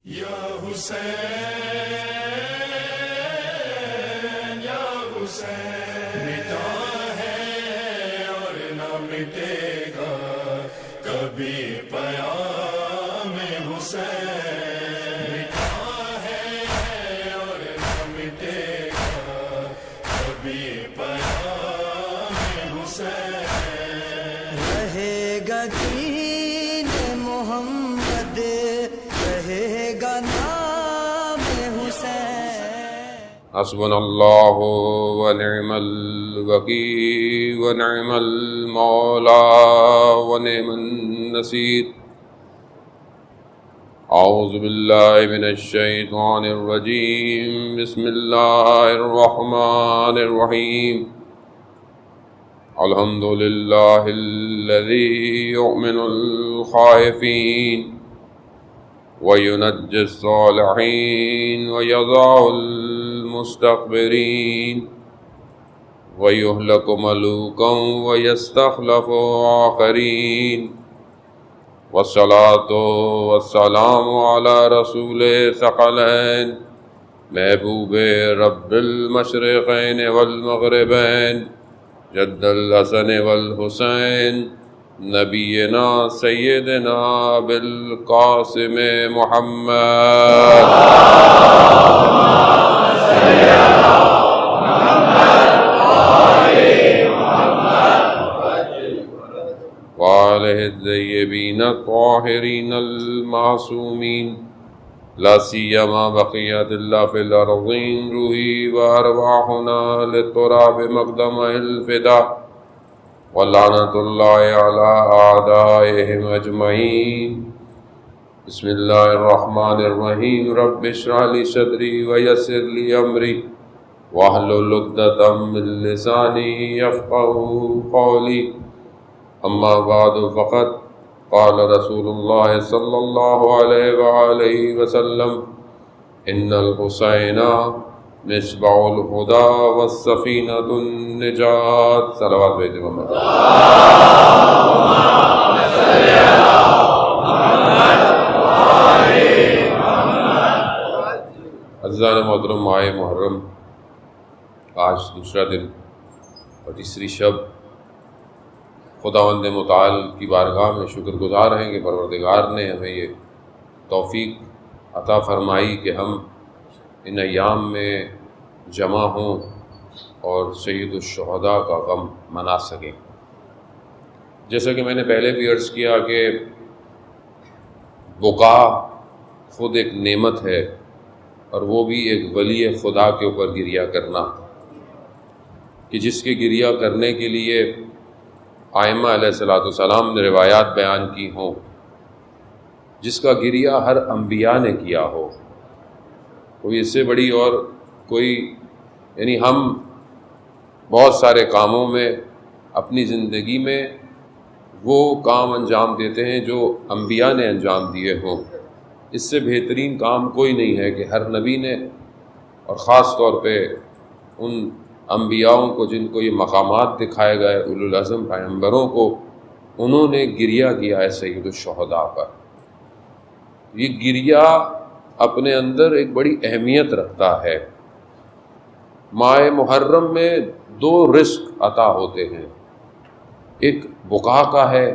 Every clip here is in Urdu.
یا حسین یا حسین، مٹا ہے اور نہ مٹے گا کبھی پیام حسین، مٹا ہے اور نہ مٹے گا کبھی پیام حسین، رہے گا دین محمد، رہے گا نام حسین۔ حسبنا اللہ ونعم الوکیل ونعم المولا ونعم النصیر۔ اعوذ باللہ من الشیطان الرجیم، بسم اللہ الرحمن الرحیم۔ الحمد للہ الذی یؤمن الخائفین وَيُنَجِّي الصَّالِحِينَ وَيَضَعُ الْمُسْتَكْبِرِينَ وَيُهْلِكُ مَلُوكًا وَيَسْتَخْلِفُ آخَرِينَ، وَالصَّلَاةُ وَالسَّلَامُ عَلَى رَسُولِ الثَّقَلَيْنِ محبوب رب المشرقین والمغربین، جد الحسن والحسین، نبینا سیدنا بالقاسم محمد وآلہ الطیبین الطاہرین المعصومین، لا سیما بقیت اللہ فی الارضین، روحی وارواحنا للتراب مقدم الفدا، وَلَعْنَةُ اللَّهِ عَلَىٰ أَعْدَائِهِمْ أَجْمَعِينَ۔ بسم اللہ الرحمن الرحیم، رب اشرح لي صدری ویسر لي امری واحلل عقدۃ من لسانی یفقہوا قولی، اما بعد فقد قال رسول اللہ صلی اللہ علیہ وآلہ وسلم، ان الحسین مصباح الہدی والسفینۃ النجات۔ صلوات بھیجے محمد۔ عزیزان محترم، ماہ محرم آج دوسرا دن اور تیسری شب، خداوند متعال کی بارگاہ میں شکر گزار ہیں کہ پروردگار نے ہمیں یہ توفیق عطا فرمائی کہ ہم ان ایام میں جمع ہوں اور سید الشہداء کا غم منا سکیں۔ جیسا کہ میں نے پہلے بھی عرض کیا کہ بقا خود ایک نعمت ہے، اور وہ بھی ایک ولی خدا کے اوپر گریہ کرنا، کہ جس کے گریہ کرنے کے لیے ائمہ علیہ السلام نے روایات بیان کی ہوں، جس کا گریہ ہر انبیاء نے کیا ہو، کوئی اس سے بڑی اور کوئی، یعنی ہم بہت سارے کاموں میں اپنی زندگی میں وہ کام انجام دیتے ہیں جو انبیاء نے انجام دیے ہوں۔ اس سے بہترین کام کوئی نہیں ہے کہ ہر نبی نے، اور خاص طور پہ ان انبیاءوں کو جن کو یہ مقامات دکھائے گئے، اولو العزم پیغمبروں کو، انہوں نے گریہ کیا ہے سید الشہداء پر۔ یہ گریہ اپنے اندر ایک بڑی اہمیت رکھتا ہے۔ ماہ محرم میں دو رزق عطا ہوتے ہیں، ایک بقا کا ہے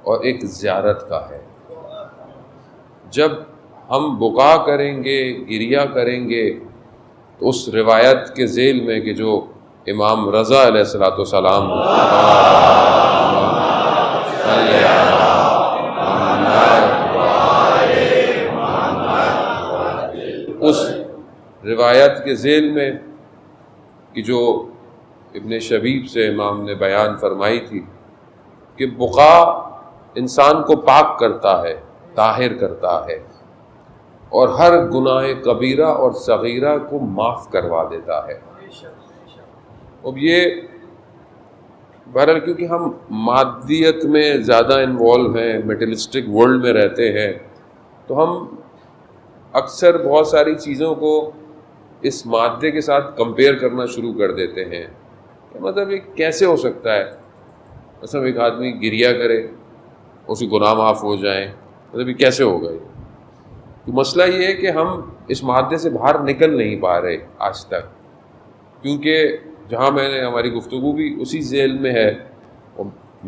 اور ایک زیارت کا ہے۔ جب ہم بقا کریں گے، گریہ کریں گے، تو اس روایت کے ذیل میں کہ جو امام رضا علیہ السلام اس روایت کے ذیل میں کہ جو ابن شبیب سے امام نے بیان فرمائی تھی کہ بقا انسان کو پاک کرتا ہے، طاہر کرتا ہے، اور ہر گناہ کبیرہ اور صغیرہ کو معاف کروا دیتا ہے۔ اب یہ بہرحال کیونکہ ہم مادیت میں زیادہ انوالو ہیں، میٹرلسٹک ورلڈ میں رہتے ہیں، تو ہم اکثر بہت ساری چیزوں کو اس مادے کے ساتھ کمپیئر کرنا شروع کر دیتے ہیں کہ مطلب یہ کیسے ہو سکتا ہے، مثلا ایک آدمی گریہ کرے، اس کے گناہ معاف ہو جائیں، مطلب یہ کیسے ہوگا؟ تو مسئلہ یہ ہے کہ ہم اس مادے سے باہر نکل نہیں پا رہے آج تک، کیونکہ جہاں میں نے ہماری گفتگو بھی اسی ذیل میں ہے،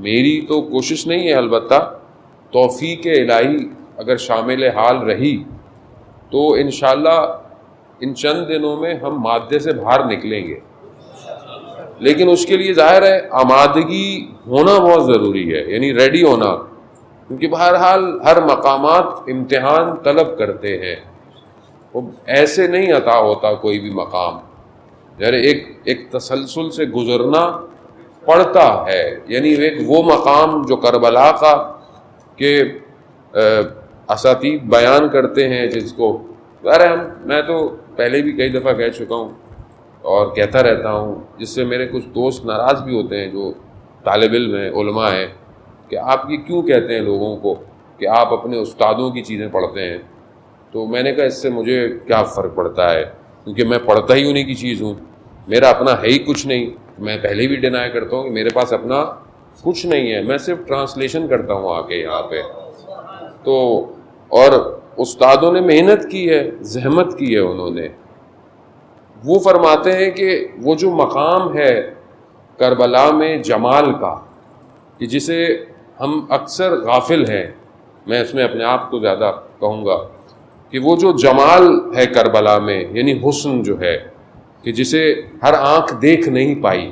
میری تو کوشش نہیں ہے، البتہ توفیق الہی اگر شامل حال رہی تو انشاءاللہ ان چند دنوں میں ہم مادے سے باہر نکلیں گے، لیکن اس کے لیے ظاہر ہے آمادگی ہونا بہت ضروری ہے، یعنی ریڈی ہونا، کیونکہ بہرحال ہر مقامات امتحان طلب کرتے ہیں، وہ ایسے نہیں عطا ہوتا کوئی بھی مقام، یعنی ایک تسلسل سے گزرنا پڑتا ہے، یعنی ایک وہ مقام جو کربلا کا کہ اساتید بیان کرتے ہیں، جس کو میں تو پہلے بھی کئی دفعہ کہہ چکا ہوں اور کہتا رہتا ہوں، جس سے میرے کچھ دوست ناراض بھی ہوتے ہیں جو طالب علم ہیں، علماء ہیں، کہ آپ یہ کیوں کہتے ہیں لوگوں کو کہ آپ اپنے استادوں کی چیزیں پڑھتے ہیں؟ تو میں نے کہا اس سے مجھے کیا فرق پڑتا ہے، کیونکہ میں پڑھتا ہی انہیں کی چیز ہوں، میرا اپنا ہے ہی کچھ نہیں۔ میں پہلے بھی ڈینائی کرتا ہوں کہ میرے پاس اپنا کچھ نہیں ہے، میں صرف ٹرانسلیشن کرتا ہوں آ کے یہاں پہ۔ تو اور استادوں نے محنت کی ہے، زحمت کی ہے انہوں نے۔ وہ فرماتے ہیں کہ وہ جو مقام ہے کربلا میں جمال کا، کہ جسے ہم اکثر غافل ہیں، میں اس میں اپنے آپ کو زیادہ کہوں گا کہ وہ جو جمال ہے کربلا میں، یعنی حسن جو ہے کہ جسے ہر آنکھ دیکھ نہیں پائی۔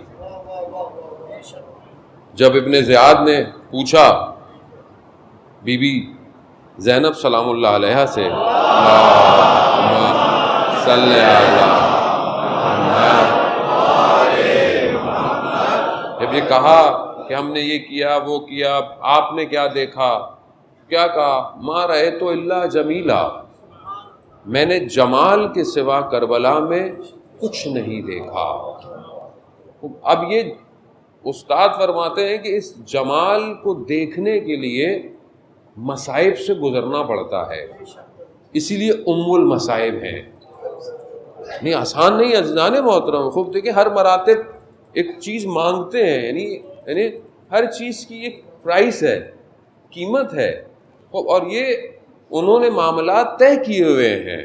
جب ابن زیاد نے پوچھا بی بی زینب سلام اللہ علیہا سے، صلی اللہ، جب یہ کہا کہ ہم نے یہ کیا وہ کیا، آپ نے کیا دیکھا؟ کیا کہا؟ ما رأیت الا جمیلا، میں نے جمال کے سوا کربلا میں کچھ نہیں دیکھا۔ اب یہ استاد فرماتے ہیں کہ اس جمال کو دیکھنے کے لیے مصائب سے گزرنا پڑتا ہے، اسی لیے ام المصائب ہیں، نہیں آسان نہیں ہے عزیزان محترم۔ خوب دیکھیں، ہر مراتب ایک چیز مانگتے ہیں، یعنی ہر چیز کی ایک پرائس ہے، قیمت ہے، اور یہ انہوں نے معاملات طے کیے ہوئے ہیں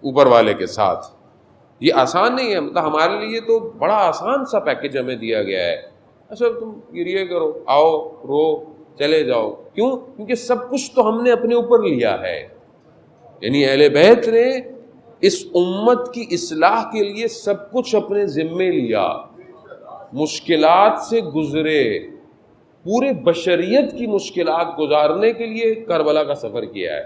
اوپر والے کے ساتھ، یہ آسان نہیں ہے۔ مطلب ہمارے لیے تو بڑا آسان سا پیکج ہمیں دیا گیا ہے، اچھا تم گریے کرو، آؤ رو چلے جاؤ، کیوں؟ کیونکہ سب کچھ تو ہم نے اپنے اوپر لیا ہے، یعنی اہل بیت نے اس امت کی اصلاح کے لیے سب کچھ اپنے ذمے لیا، مشکلات سے گزرے، پورے بشریت کی مشکلات گزارنے کے لیے کربلا کا سفر کیا ہے۔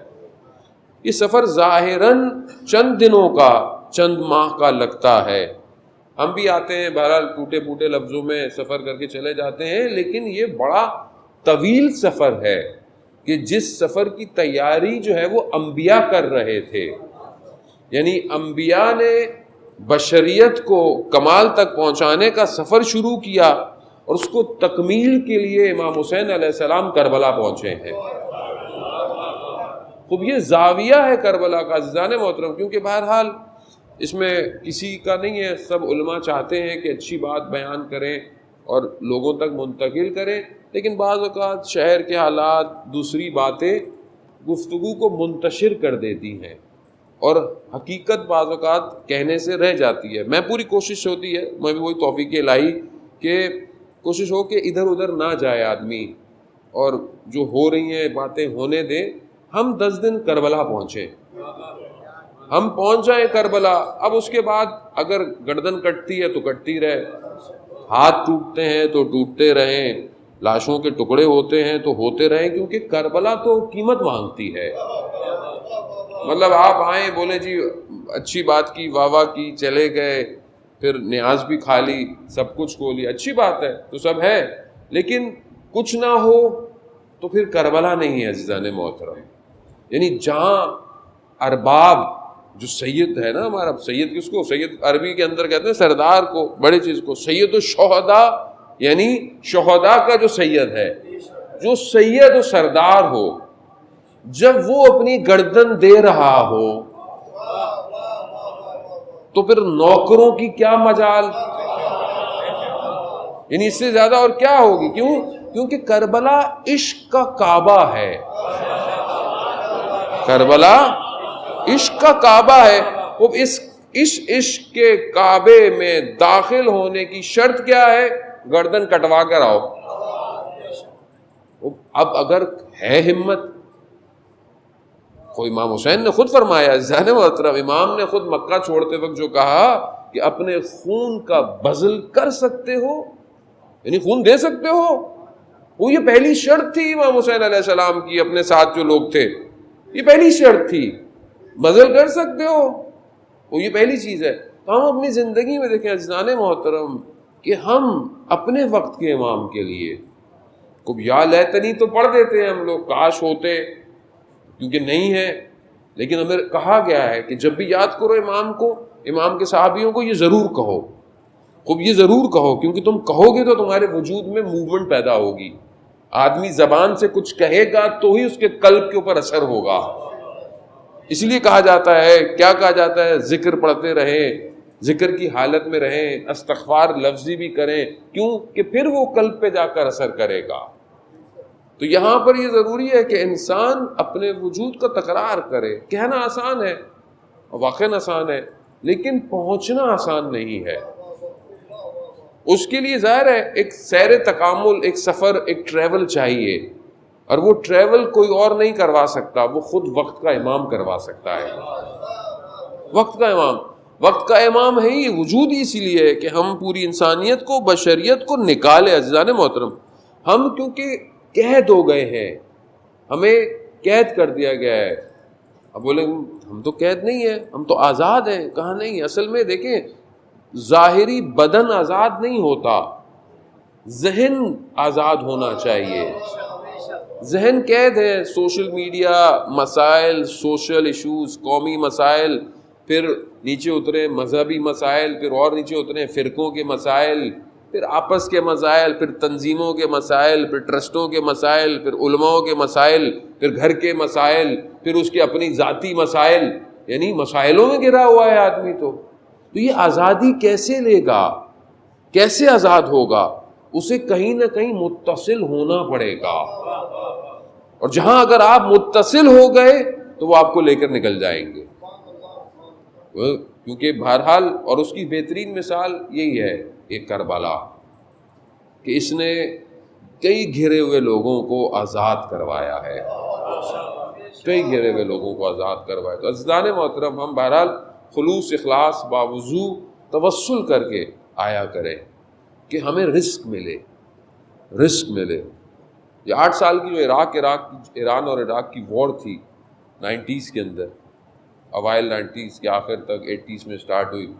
یہ سفر ظاہراً چند دنوں کا، چند ماہ کا لگتا ہے، ہم بھی آتے ہیں بہرحال ٹوٹے پھوٹے لفظوں میں سفر کر کے چلے جاتے ہیں، لیکن یہ بڑا طویل سفر ہے کہ جس سفر کی تیاری جو ہے وہ انبیاء کر رہے تھے، یعنی انبیاء نے بشریت کو کمال تک پہنچانے کا سفر شروع کیا، اور اس کو تکمیل کے لیے امام حسین علیہ السلام کربلا پہنچے ہیں۔ خوب یہ زاویہ ہے کربلا کا عزیزان محترم، کیونکہ بہرحال اس میں کسی کا نہیں ہے، سب علماء چاہتے ہیں کہ اچھی بات بیان کریں اور لوگوں تک منتقل کریں، لیکن بعض اوقات شہر کے حالات، دوسری باتیں گفتگو کو منتشر کر دیتی ہیں، اور حقیقت بعض اوقات کہنے سے رہ جاتی ہے۔ میں پوری کوشش ہوتی ہے، میں بھی وہی توفیق الہی کہ کوشش ہو کہ ادھر ادھر نہ جائے آدمی، اور جو ہو رہی ہیں باتیں ہونے دیں۔ ہم 10 دن کربلا پہنچے، ہم پہنچ جائیں کربلا، اب اس کے بعد اگر گردن کٹتی ہے تو کٹتی رہے، ہاتھ ٹوٹتے ہیں تو ٹوٹتے رہیں، لاشوں کے ٹکڑے ہوتے ہیں تو ہوتے رہیں، کیونکہ کربلا تو قیمت مانگتی ہے۔ مطلب آپ آئیں بولے جی اچھی بات کی، واہ واہ کی، چلے گئے، پھر نیاز بھی کھا لی، سب کچھ کھو لی، اچھی بات ہے تو سب ہے، لیکن کچھ نہ ہو تو پھر کربلا نہیں ہے عزیزان محترم۔ یعنی جہاں ارباب، جو سید ہے نا ہمارا، سید کس کو؟ سید عربی کے اندر کہتے ہیں سردار کو، بڑے چیز کو، سید الشہداء، یعنی شہداء کا جو سید ہے، جو سید و سردار ہو، جب وہ اپنی گردن دے رہا ہو تو پھر نوکروں کی کیا مجال، یعنی اس سے زیادہ اور کیا ہوگی؟ کیوں؟ کیونکہ کربلا عشق کا کعبہ ہے، کربلا عشق کا کعبہ ہے، وہ اس عشق کے کعبے میں داخل ہونے کی شرط کیا ہے؟ گردن کٹوا کر آؤ. اب اگر ہے ہمت، خود امام حسین نے خود فرمایا، عزیزان محترم، امام نے خود مکہ چھوڑتے وقت جو کہا کہ اپنے خون کا بذل کر سکتے ہو، یعنی خون دے سکتے ہو، وہ یہ پہلی شرط تھی امام حسین علیہ السلام کی. اپنے ساتھ جو لوگ تھے، یہ پہلی شرط تھی، بذل کر سکتے ہو، وہ یہ پہلی چیز ہے. تو ہم اپنی زندگی میں دیکھیں عزیزان محترم کہ ہم اپنے وقت کے امام کے لیے کو یا لیتنی تو پڑھ دیتے ہیں ہم لوگ، کاش ہوتے، کیونکہ نہیں ہے. لیکن ہمیں کہا گیا ہے کہ جب بھی یاد کرو امام کو، امام کے صحابیوں کو، یہ ضرور کہو، خوب یہ ضرور کہو، کیونکہ تم کہو گے تو تمہارے وجود میں موومنٹ پیدا ہوگی. آدمی زبان سے کچھ کہے گا تو ہی اس کے قلب کے اوپر اثر ہوگا. اس لیے کہا جاتا ہے، کیا کہا جاتا ہے؟ ذکر پڑھتے رہیں، ذکر کی حالت میں رہیں، استغفار لفظی بھی کریں. کیوں؟ کہ پھر وہ قلب پہ جا کر اثر کرے گا. تو یہاں پر یہ ضروری ہے کہ انسان اپنے وجود کا تکرار کرے. کہنا آسان ہے، واقعاً آسان ہے، لیکن پہنچنا آسان نہیں ہے. اس کے لیے ظاہر ہے ایک سیر تکامل، ایک سفر، ایک ٹریول چاہیے، اور وہ ٹریول کوئی اور نہیں کروا سکتا، وہ خود وقت کا امام کروا سکتا ہے. وقت کا امام، وقت کا امام ہے ہی وجود ہی اسی لیے ہے کہ ہم پوری انسانیت کو، بشریت کو نکالے. عزیزان محترم، ہم کیونکہ قید ہو گئے ہیں، ہمیں قید کر دیا گیا ہے. اب بولیں ہم تو قید نہیں ہیں، ہم تو آزاد ہیں. کہاں نہیں، اصل میں دیکھیں ظاہری بدن آزاد نہیں ہوتا، ذہن آزاد ہونا چاہیے. ذہن قید ہے، سوشل میڈیا، مسائل، سوشل ایشوز، قومی مسائل، پھر نیچے اترے مذہبی مسائل، پھر اور نیچے اترے فرقوں کے مسائل، پھر آپس کے مسائل، پھر تنظیموں کے مسائل، پھر ٹرسٹوں کے مسائل، پھر علماؤں کے مسائل، پھر گھر کے مسائل، پھر اس کے اپنی ذاتی مسائل. یعنی مسائلوں میں گھرا ہوا ہے آدمی. تو یہ آزادی کیسے لے گا، کیسے آزاد ہوگا؟ اسے کہیں نہ کہیں متصل ہونا پڑے گا. اور جہاں اگر آپ متصل ہو گئے تو وہ آپ کو لے کر نکل جائیں گے. کیونکہ بہرحال، اور اس کی بہترین مثال یہی ہے ایک کربلا، کہ اس نے کئی گھرے ہوئے لوگوں کو آزاد کروایا ہے، کئی گھرے ہوئے لوگوں کو آزاد کروایا. تو عزیزان محترم، ہم بہرحال خلوص، اخلاص، باوضو توسل کر کے آیا کریں کہ ہمیں رزق ملے، رزق ملے. یہ 8 سال کی جو ایران اور عراق کی وار تھی 90s کے اندر، اوائل 90s کے آخر تک 80s میں سٹارٹ ہوئی،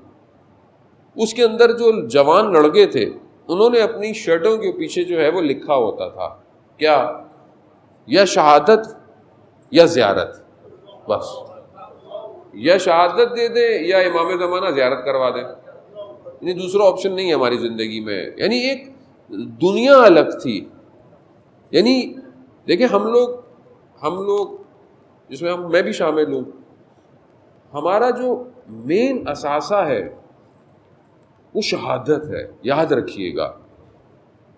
اس کے اندر جو جوان لڑکے تھے انہوں نے اپنی شرٹوں کے پیچھے جو ہے وہ لکھا ہوتا تھا کیا؟ یا شہادت یا زیارت. بس یا شہادت دے دیں یا امام زمانہ زیارت کروا دیں، یعنی دوسرا آپشن نہیں ہے ہماری زندگی میں. یعنی ایک دنیا الگ تھی. یعنی دیکھیں ہم لوگ جس میں میں بھی شامل ہوں، ہمارا جو مین اثاثہ ہے وہ شہادت ہے. یاد رکھیے گا.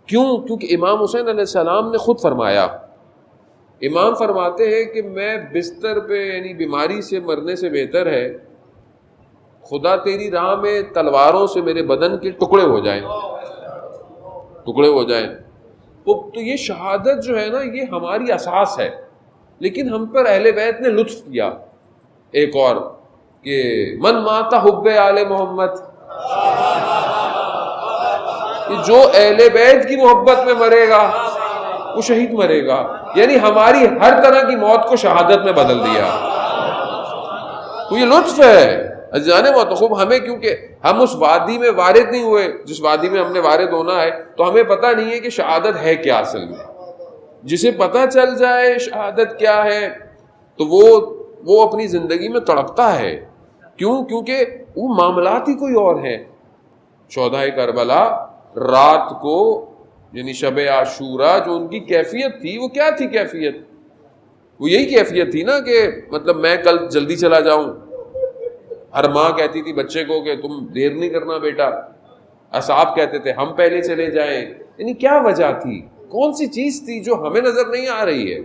کیوں؟ کیونکہ امام حسین علیہ السلام نے خود فرمایا، امام فرماتے ہیں کہ میں بستر پہ، یعنی بیماری سے مرنے سے بہتر ہے خدا تیری راہ میں تلواروں سے میرے بدن کے ٹکڑے ہو جائیں، ٹکڑے ہو جائیں. تو یہ شہادت جو ہے نا، یہ ہماری اساس ہے. لیکن ہم پر اہل بیت نے لطف کیا ایک اور، کہ من مات حب آل محمد، کہ جو اہل بیت کی محبت میں مرے گا وہ شہید مرے گا. یعنی ہماری ہر طرح کی موت کو شہادت میں بدل دیا. تو یہ لطف ہے عزیزان محترم. ہمیں کیونکہ ہم اس وادی میں وارد نہیں ہوئے جس وادی میں ہم نے وارد ہونا ہے، تو ہمیں پتہ نہیں ہے کہ شہادت ہے کیا اصل میں. جسے پتہ چل جائے شہادت کیا ہے تو وہ اپنی زندگی میں تڑپتا ہے. کیوں؟ کیونکہ وہ معاملات ہی کوئی اور ہیں. شہدائے کربلا رات کو، یعنی شب عاشورہ، جو ان کی کیفیت تھی وہ کیا تھی؟ کیفیت وہ یہی کیفیت تھی نا کہ مطلب میں کل جلدی چلا جاؤں. ہر ماں کہتی تھی بچے کو کہ تم دیر نہیں کرنا بیٹا. اصحاب کہتے تھے ہم پہلے چلے جائیں. یعنی کیا وجہ تھی؟ کون سی چیز تھی جو ہمیں نظر نہیں آ رہی ہے؟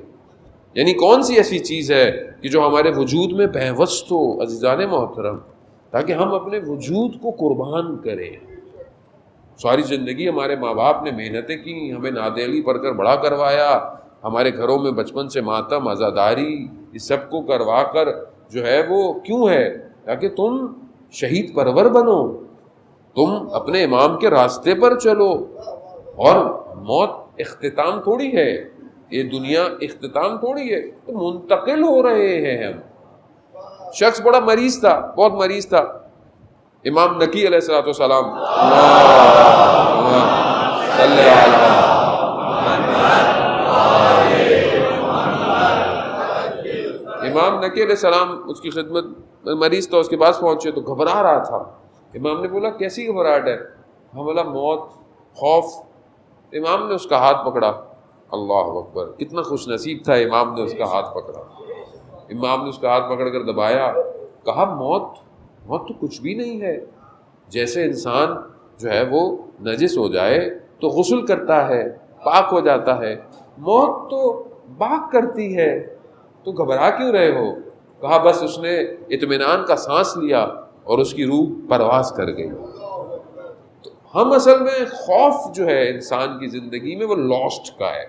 یعنی کون سی ایسی چیز ہے کہ جو ہمارے وجود میں پیوست ہو عزیزان محترم، تاکہ ہم اپنے وجود کو قربان کریں. ساری زندگی ہمارے ماں باپ نے محنتیں کی، ہمیں نادیلی پڑھ کر بڑا کروایا، ہمارے گھروں میں بچپن سے ماتم عزاداری اس سب کو کروا کر جو ہے وہ کیوں ہے؟ تاکہ تم شہید پرور بنو، تم اپنے امام کے راستے پر چلو. اور موت اختتام تھوڑی ہے، یہ دنیا اختتام تھوڑی ہے، تو منتقل ہو رہے ہیں ہم. شخص بڑا مریض تھا، بہت مریض تھا، امام نکی علیہ الصلوۃ والسلام امام نکی علیہ السلام اس کی خدمت، مریض تھا، اس کے پاس پہنچے تو گھبرا رہا تھا. امام نے بولا کیسی گھبراہٹ ہے؟ ہم بولا موت، خوف. امام نے اس کا ہاتھ پکڑا، اللہ اکبر، کتنا خوش نصیب تھا. امام نے اس کا ہاتھ پکڑا، امام نے اس کا ہاتھ پکڑ کر دبایا، کہا موت تو کچھ بھی نہیں ہے. جیسے انسان جو ہے وہ نجس ہو جائے تو غسل کرتا ہے، پاک ہو جاتا ہے، موت تو پاک کرتی ہے، تو گھبرا کیوں رہے ہو؟ کہا بس اس نے اطمینان کا سانس لیا اور اس کی روح پرواز کر گئی. تو ہم اصل میں خوف جو ہے انسان کی زندگی میں وہ لاسٹ کا ہے.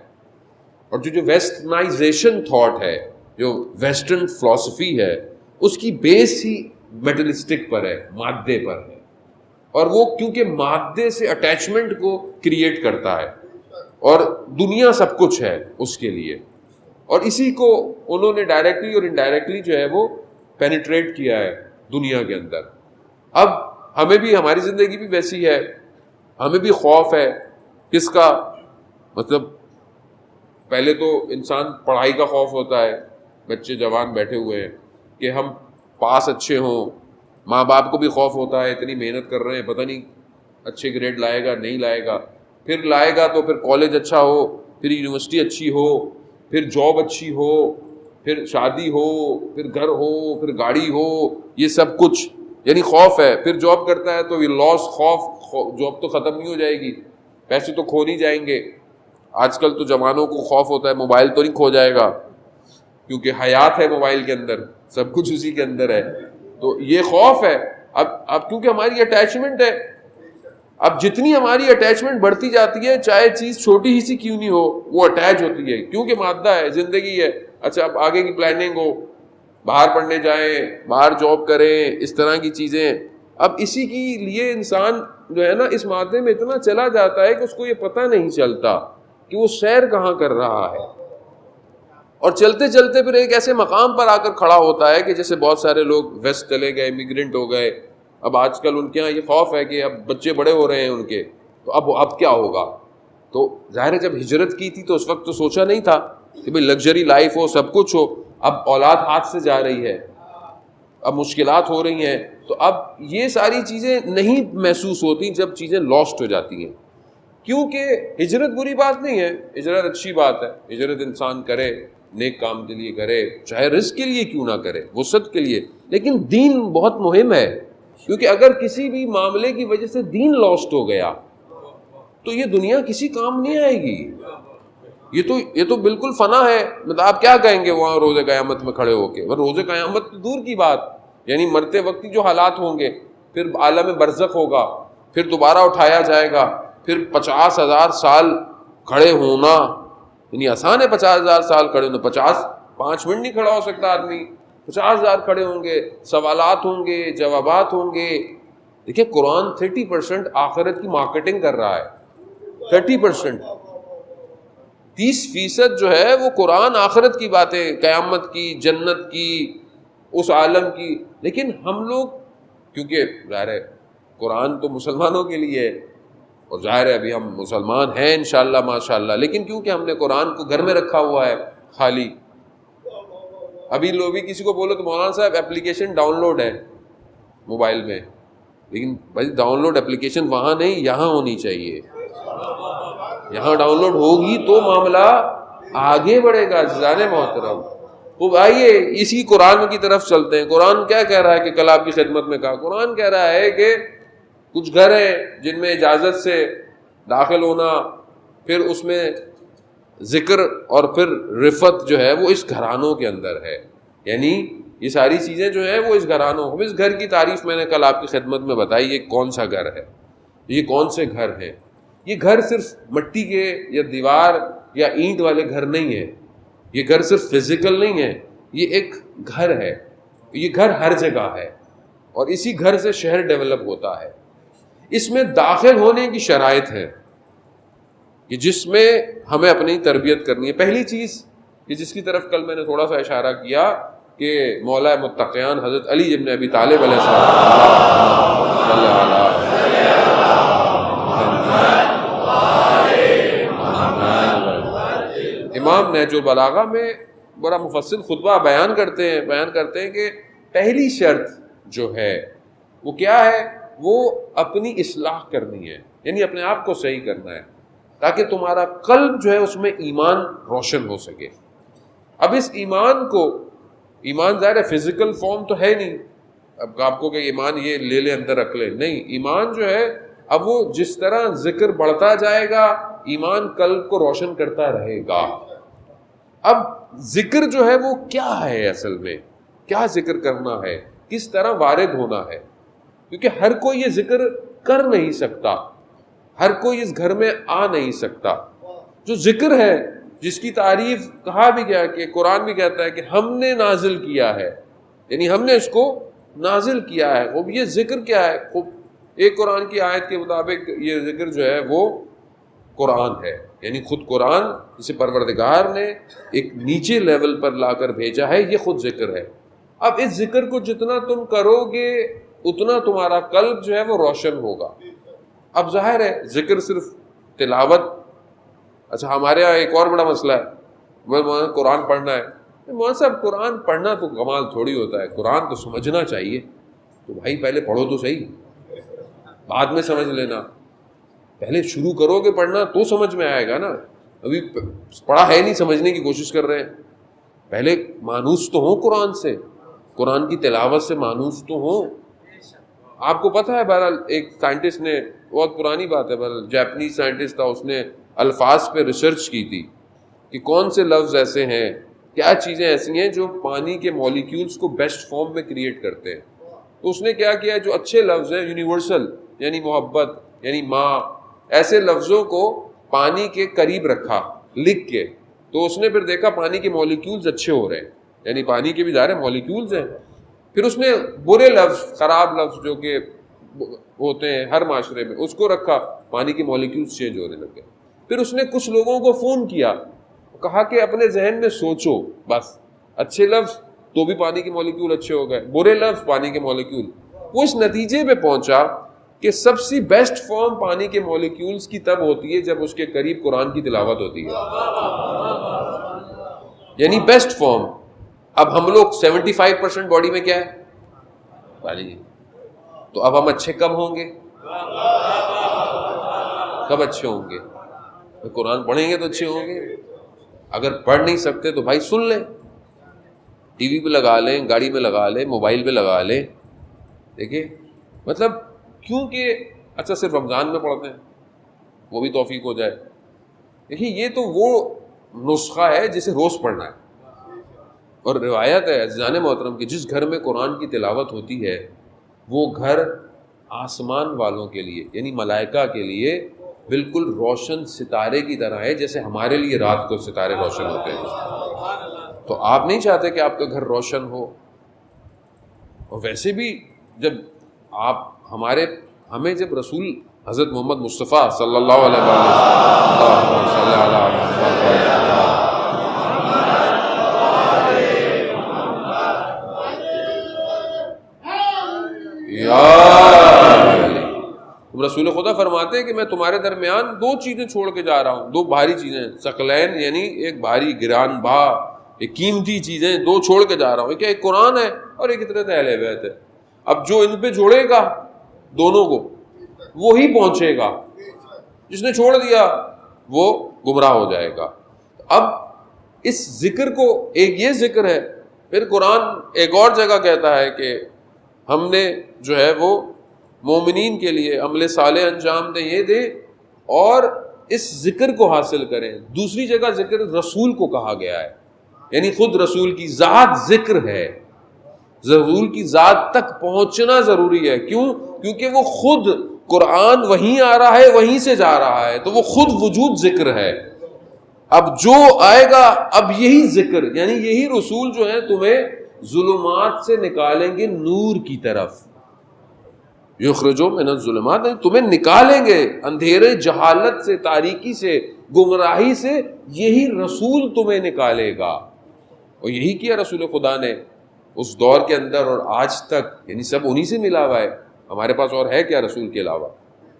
اور جو ویسٹرنائزیشن تھاٹ ہے، جو ویسٹرن فلسفی ہے، اس کی بیس ہی میٹلسٹک پر ہے، مادے پر ہے. اور وہ کیونکہ مادے سے اٹیچمنٹ کو کریٹ کرتا ہے، اور دنیا سب کچھ ہے اس کے لیے، اور اسی کو انہوں نے ڈائریکٹلی اور انڈائریکٹلی جو ہے وہ پینیٹریٹ کیا ہے دنیا کے اندر. اب ہمیں بھی، ہماری زندگی بھی ویسی ہے، ہمیں بھی خوف ہے. کس کا؟ مطلب پہلے تو انسان پڑھائی کا خوف ہوتا ہے، بچے جوان بیٹھے ہوئے ہیں کہ ہم پاس اچھے ہوں. ماں باپ کو بھی خوف ہوتا ہے، اتنی محنت کر رہے ہیں، پتہ نہیں اچھے گریڈ لائے گا نہیں لائے گا. پھر لائے گا تو پھر کالج اچھا ہو، پھر یونیورسٹی اچھی ہو، پھر جاب اچھی ہو، پھر شادی ہو، پھر گھر ہو، پھر گاڑی ہو، یہ سب کچھ یعنی خوف ہے. پھر جاب کرتا ہے تو یہ لاس، خوف، جاب تو ختم نہیں ہو جائے گی، پیسے تو کھو نہیں جائیں گے. آج کل تو جوانوں کو خوف ہوتا ہے موبائل تو نہیں کھو جائے گا، کیونکہ حیات ہے موبائل کے اندر، سب کچھ اسی کے اندر ہے. تو یہ خوف ہے. اب کیونکہ ہماری اٹیچمنٹ ہے، اب جتنی ہماری اٹیچمنٹ بڑھتی جاتی ہے، چاہے چیز چھوٹی ہی سی کیوں نہیں ہو، وہ اٹیچ ہوتی ہے، کیونکہ مادہ ہے، زندگی ہے. اچھا اب آگے کی پلاننگ ہو، باہر پڑھنے جائیں، باہر جاب کریں، اس طرح کی چیزیں. اب اسی کے لیے انسان جو ہے نا اس مادے میں اتنا چلا جاتا ہے کہ اس کو یہ پتہ نہیں چلتا کہ وہ سیر کہاں کر رہا ہے. اور چلتے چلتے پھر ایک ایسے مقام پر آ کر کھڑا ہوتا ہے کہ جیسے بہت سارے لوگ ویسٹ چلے گئے، امیگرینٹ ہو گئے. اب آج کل ان کے یہاں یہ خوف ہے کہ اب بچے بڑے ہو رہے ہیں ان کے، تو اب کیا ہوگا. تو ظاہر ہے جب ہجرت کی تھی تو اس وقت تو سوچا نہیں تھا کہ بھئی لگژری لائف ہو، سب کچھ ہو. اب اولاد ہاتھ سے جا رہی ہے، اب مشکلات ہو رہی ہیں، تو اب یہ ساری چیزیں نہیں محسوس ہوتی جب چیزیں لاسٹ ہو جاتی ہیں. کیونکہ ہجرت بری بات نہیں ہے، ہجرت اچھی بات ہے. ہجرت انسان کرے، نیک کام کے لیے کرے، چاہے رزق کے لیے کیوں نہ کرے، وسعت کے لیے. لیکن دین بہت مہم ہے، کیونکہ اگر کسی بھی معاملے کی وجہ سے دین لاسٹ ہو گیا تو یہ دنیا کسی کام نہیں آئے گی. یہ تو بالکل فنا ہے. مطلب آپ کیا کہیں گے وہاں روز قیامت میں کھڑے ہو کے؟ روز قیامت تو دور کی بات، یعنی مرتے وقت جو حالات ہوں گے، پھر عالم برزخ ہوگا، پھر دوبارہ اٹھایا جائے گا، پھر 50,000 سال کھڑے ہونا یعنی آسان ہے. 50,000 سال کھڑے ہونا، 5 منٹ نہیں کھڑا ہو سکتا آدمی. 50,000 کھڑے ہوں گے، سوالات ہوں گے، جوابات ہوں گے. دیکھیں قرآن 30% آخرت کی مارکیٹنگ کر رہا ہے. 30%، 30% جو ہے وہ قرآن آخرت کی باتیں، قیامت کی، جنت کی، اس عالم کی. لیکن ہم لوگ کیونکہ ظاہر ہے قرآن تو مسلمانوں کے لیے ہے، اور ظاہر ہے ابھی ہم مسلمان ہیں انشاءاللہ ماشاءاللہ، لیکن کیونکہ ہم نے قرآن کو گھر میں رکھا ہوا ہے خالی. ابھی لوگ بھی کسی کو بولو تو مولانا صاحب اپلیکیشن ڈاؤن لوڈ ہے موبائل میں، لیکن بھائی ڈاؤن لوڈ اپلیکیشن وہاں نہیں، یہاں ہونی چاہیے. یہاں ڈاؤن لوڈ ہوگی تو معاملہ آگے بڑھے گا. عزیزان محترم، تو آئیے اسی قرآن کی طرف چلتے ہیں. قرآن کیا کہہ رہا ہے کہ کل آپ کی خدمت میں کہا، قرآن کہہ رہا ہے کہ کچھ گھر ہیں جن میں اجازت سے داخل ہونا، پھر اس میں ذکر اور پھر رفت جو ہے وہ اس گھرانوں کے اندر ہے. یعنی یہ ساری چیزیں جو ہیں وہ اس گھرانوں. اس گھر کی تعریف میں نے کل آپ کی خدمت میں بتائی. یہ کون سا گھر ہے, یہ کون سے گھر ہیں. یہ گھر صرف مٹی کے یا دیوار یا اینٹ والے گھر نہیں ہیں. یہ گھر صرف فزیکل نہیں ہے, یہ ایک گھر ہے. یہ گھر ہر جگہ ہے اور اسی گھر سے شہر ڈیولپ ہوتا ہے. اس میں داخل ہونے کی شرائط ہے کہ جس میں ہمیں اپنی تربیت کرنی ہے. پہلی چیز کہ جس کی طرف کل میں نے تھوڑا سا اشارہ کیا کہ مولا متقیان حضرت علی ابن ابی طالب علیہ السلام, امام نہج البلاغہ میں بڑا مفصل خطبہ بیان کرتے ہیں کہ پہلی شرط جو ہے وہ کیا ہے, وہ اپنی اصلاح کرنی ہے. یعنی اپنے آپ کو صحیح کرنا ہے تاکہ تمہارا قلب جو ہے اس میں ایمان روشن ہو سکے. اب اس ایمان کو, ایمان ظاہر ہے فزیکل فارم تو ہے نہیں, اب آپ کو کہ ایمان یہ لے لے اندر رکھ لے, نہیں. ایمان جو ہے اب وہ جس طرح ذکر بڑھتا جائے گا ایمان قلب کو روشن کرتا رہے گا. اب ذکر جو ہے وہ کیا ہے, اصل میں کیا ذکر کرنا ہے, کس طرح وارد ہونا ہے, کیونکہ ہر کوئی یہ ذکر کر نہیں سکتا, ہر کوئی اس گھر میں آ نہیں سکتا. جو ذکر ہے جس کی تعریف کہا بھی گیا کہ قرآن بھی کہتا ہے کہ ہم نے نازل کیا ہے, یعنی ہم نے اس کو نازل کیا ہے. وہ یہ ذکر کیا ہے, ایک قرآن کی آیت کے مطابق یہ ذکر جو ہے وہ قرآن ہے. یعنی خود قرآن جسے پروردگار نے ایک نیچے لیول پر لا کر بھیجا ہے, یہ خود ذکر ہے. اب اس ذکر کو جتنا تم کرو گے اتنا تمہارا قلب جو ہے وہ روشن ہوگا. اب ظاہر ہے ذکر صرف تلاوت, اچھا ہمارے یہاں ایک اور بڑا مسئلہ ہے, قرآن پڑھنا ہے. مولانا صاحب قرآن پڑھنا تو کمال تھوڑی ہوتا ہے, قرآن تو سمجھنا چاہیے. تو بھائی پہلے پڑھو تو صحیح, بعد میں سمجھ لینا. پہلے شروع کرو گے پڑھنا تو سمجھ میں آئے گا نا. ابھی پڑھا ہے نہیں, سمجھنے کی کوشش کر رہے ہیں. پہلے مانوس تو ہوں قرآن سے, قرآن کی تلاوت سے مانوس تو ہوں. آپ کو پتہ ہے بہرحال ایک سائنٹسٹ نے, بہت پرانی بات ہے, بہرحال جاپنیز سائنٹسٹ تھا, اس نے الفاظ پہ ریسرچ کی تھی کہ کون سے لفظ ایسے ہیں, کیا چیزیں ایسی ہیں جو پانی کے مالیکیولز کو بیسٹ فارم میں کریٹ کرتے ہیں. تو اس نے کیا کیا, جو اچھے لفظ ہیں یونیورسل, یعنی محبت, یعنی ماں, ایسے لفظوں کو پانی کے قریب رکھا لکھ کے. تو اس نے پھر دیکھا پانی کے مالیکیولز اچھے ہو رہے ہیں, یعنی پانی کے بھی ظاہر مالیکیولز ہیں. پھر اس نے برے لفظ, خراب لفظ جو کہ ہوتے ہیں ہر معاشرے میں, اس کو رکھا, پانی کے مالیکیولز چینج ہونے لگے. پھر اس نے کچھ لوگوں کو فون کیا, کہا کہ اپنے ذہن میں سوچو بس, اچھے لفظ تو بھی پانی کے مالیکیول اچھے ہو گئے, برے لفظ پانی کے مالیکیول. وہ اس نتیجے پہ پہنچا کہ سب سے بیسٹ فارم پانی کے مالیکیولز کی تب ہوتی ہے جب اس کے قریب قرآن کی تلاوت ہوتی ہے, یعنی بیسٹ فارم. اب ہم لوگ 75% باڈی میں کیا ہے, پانی. تو اب ہم اچھے کب ہوں گے, کب اچھے ہوں گے؟ قرآن پڑھیں گے تو اچھے ہوں گے. اگر پڑھ نہیں سکتے تو بھائی سن لیں, ٹی وی پہ لگا لیں, گاڑی میں لگا لیں, موبائل پہ لگا لیں. دیکھیں مطلب کیونکہ اچھا صرف رمضان میں پڑھتے ہیں, وہ بھی توفیق ہو جائے. دیکھیے یہ تو وہ نسخہ ہے جسے روز پڑھنا ہے. اور روایت ہے عزیزان محترم کہ جس گھر میں قرآن کی تلاوت ہوتی ہے وہ گھر آسمان والوں کے لیے, یعنی ملائکہ کے لیے بالکل روشن ستارے کی طرح ہے, جیسے ہمارے لیے رات کو ستارے روشن ہوتے ہیں. تو آپ نہیں چاہتے کہ آپ کا گھر روشن ہو. اور ویسے بھی جب آپ ہمیں جب رسول حضرت محمد مصطفیٰ صلی اللہ علیہ رسول خدا فرماتے ہیں کہ میں تمہارے درمیان دو چیزیں چھوڑ کے جا رہا ہوں, دو بھاری چیزیں, ثقلین یعنی ایک بھاری گران بہا, ایک قیمتی چیزیں دو چھوڑ کے جا رہا ہوں. ایک قرآن ہے اور ایک اطاعت اہل بیت ہے. اب جو ان پہ جوڑے گا دونوں کو وہی پہنچے گا, جس نے چھوڑ دیا وہ گمراہ ہو جائے گا. اب اس ذکر کو, ایک یہ ذکر ہے, پھر قرآن ایک اور جگہ کہتا ہے کہ ہم نے جو ہے وہ مومنین کے لیے عمل صالح انجام دیں, یہ دے, اور اس ذکر کو حاصل کریں. دوسری جگہ ذکر رسول کو کہا گیا ہے, یعنی خود رسول کی ذات ذکر ہے. رسول کی ذات تک پہنچنا ضروری ہے. کیوں؟ کیونکہ وہ خود قرآن وہیں آ رہا ہے, وہیں سے جا رہا ہے, تو وہ خود وجود ذکر ہے. اب جو آئے گا اب یہی ذکر, یعنی یہی رسول جو ہیں تمہیں ظلمات سے نکالیں گے نور کی طرف. یخرجو من الظلمات, تمہیں نکالیں گے اندھیرے جہالت سے, تاریکی سے, گمراہی سے. یہی رسول تمہیں نکالے گا. اور یہی کیا رسول خدا نے اس دور کے اندر اور آج تک, یعنی سب انہی سے ملا ہوا ہے. ہمارے پاس اور ہے کیا رسول کے علاوہ؟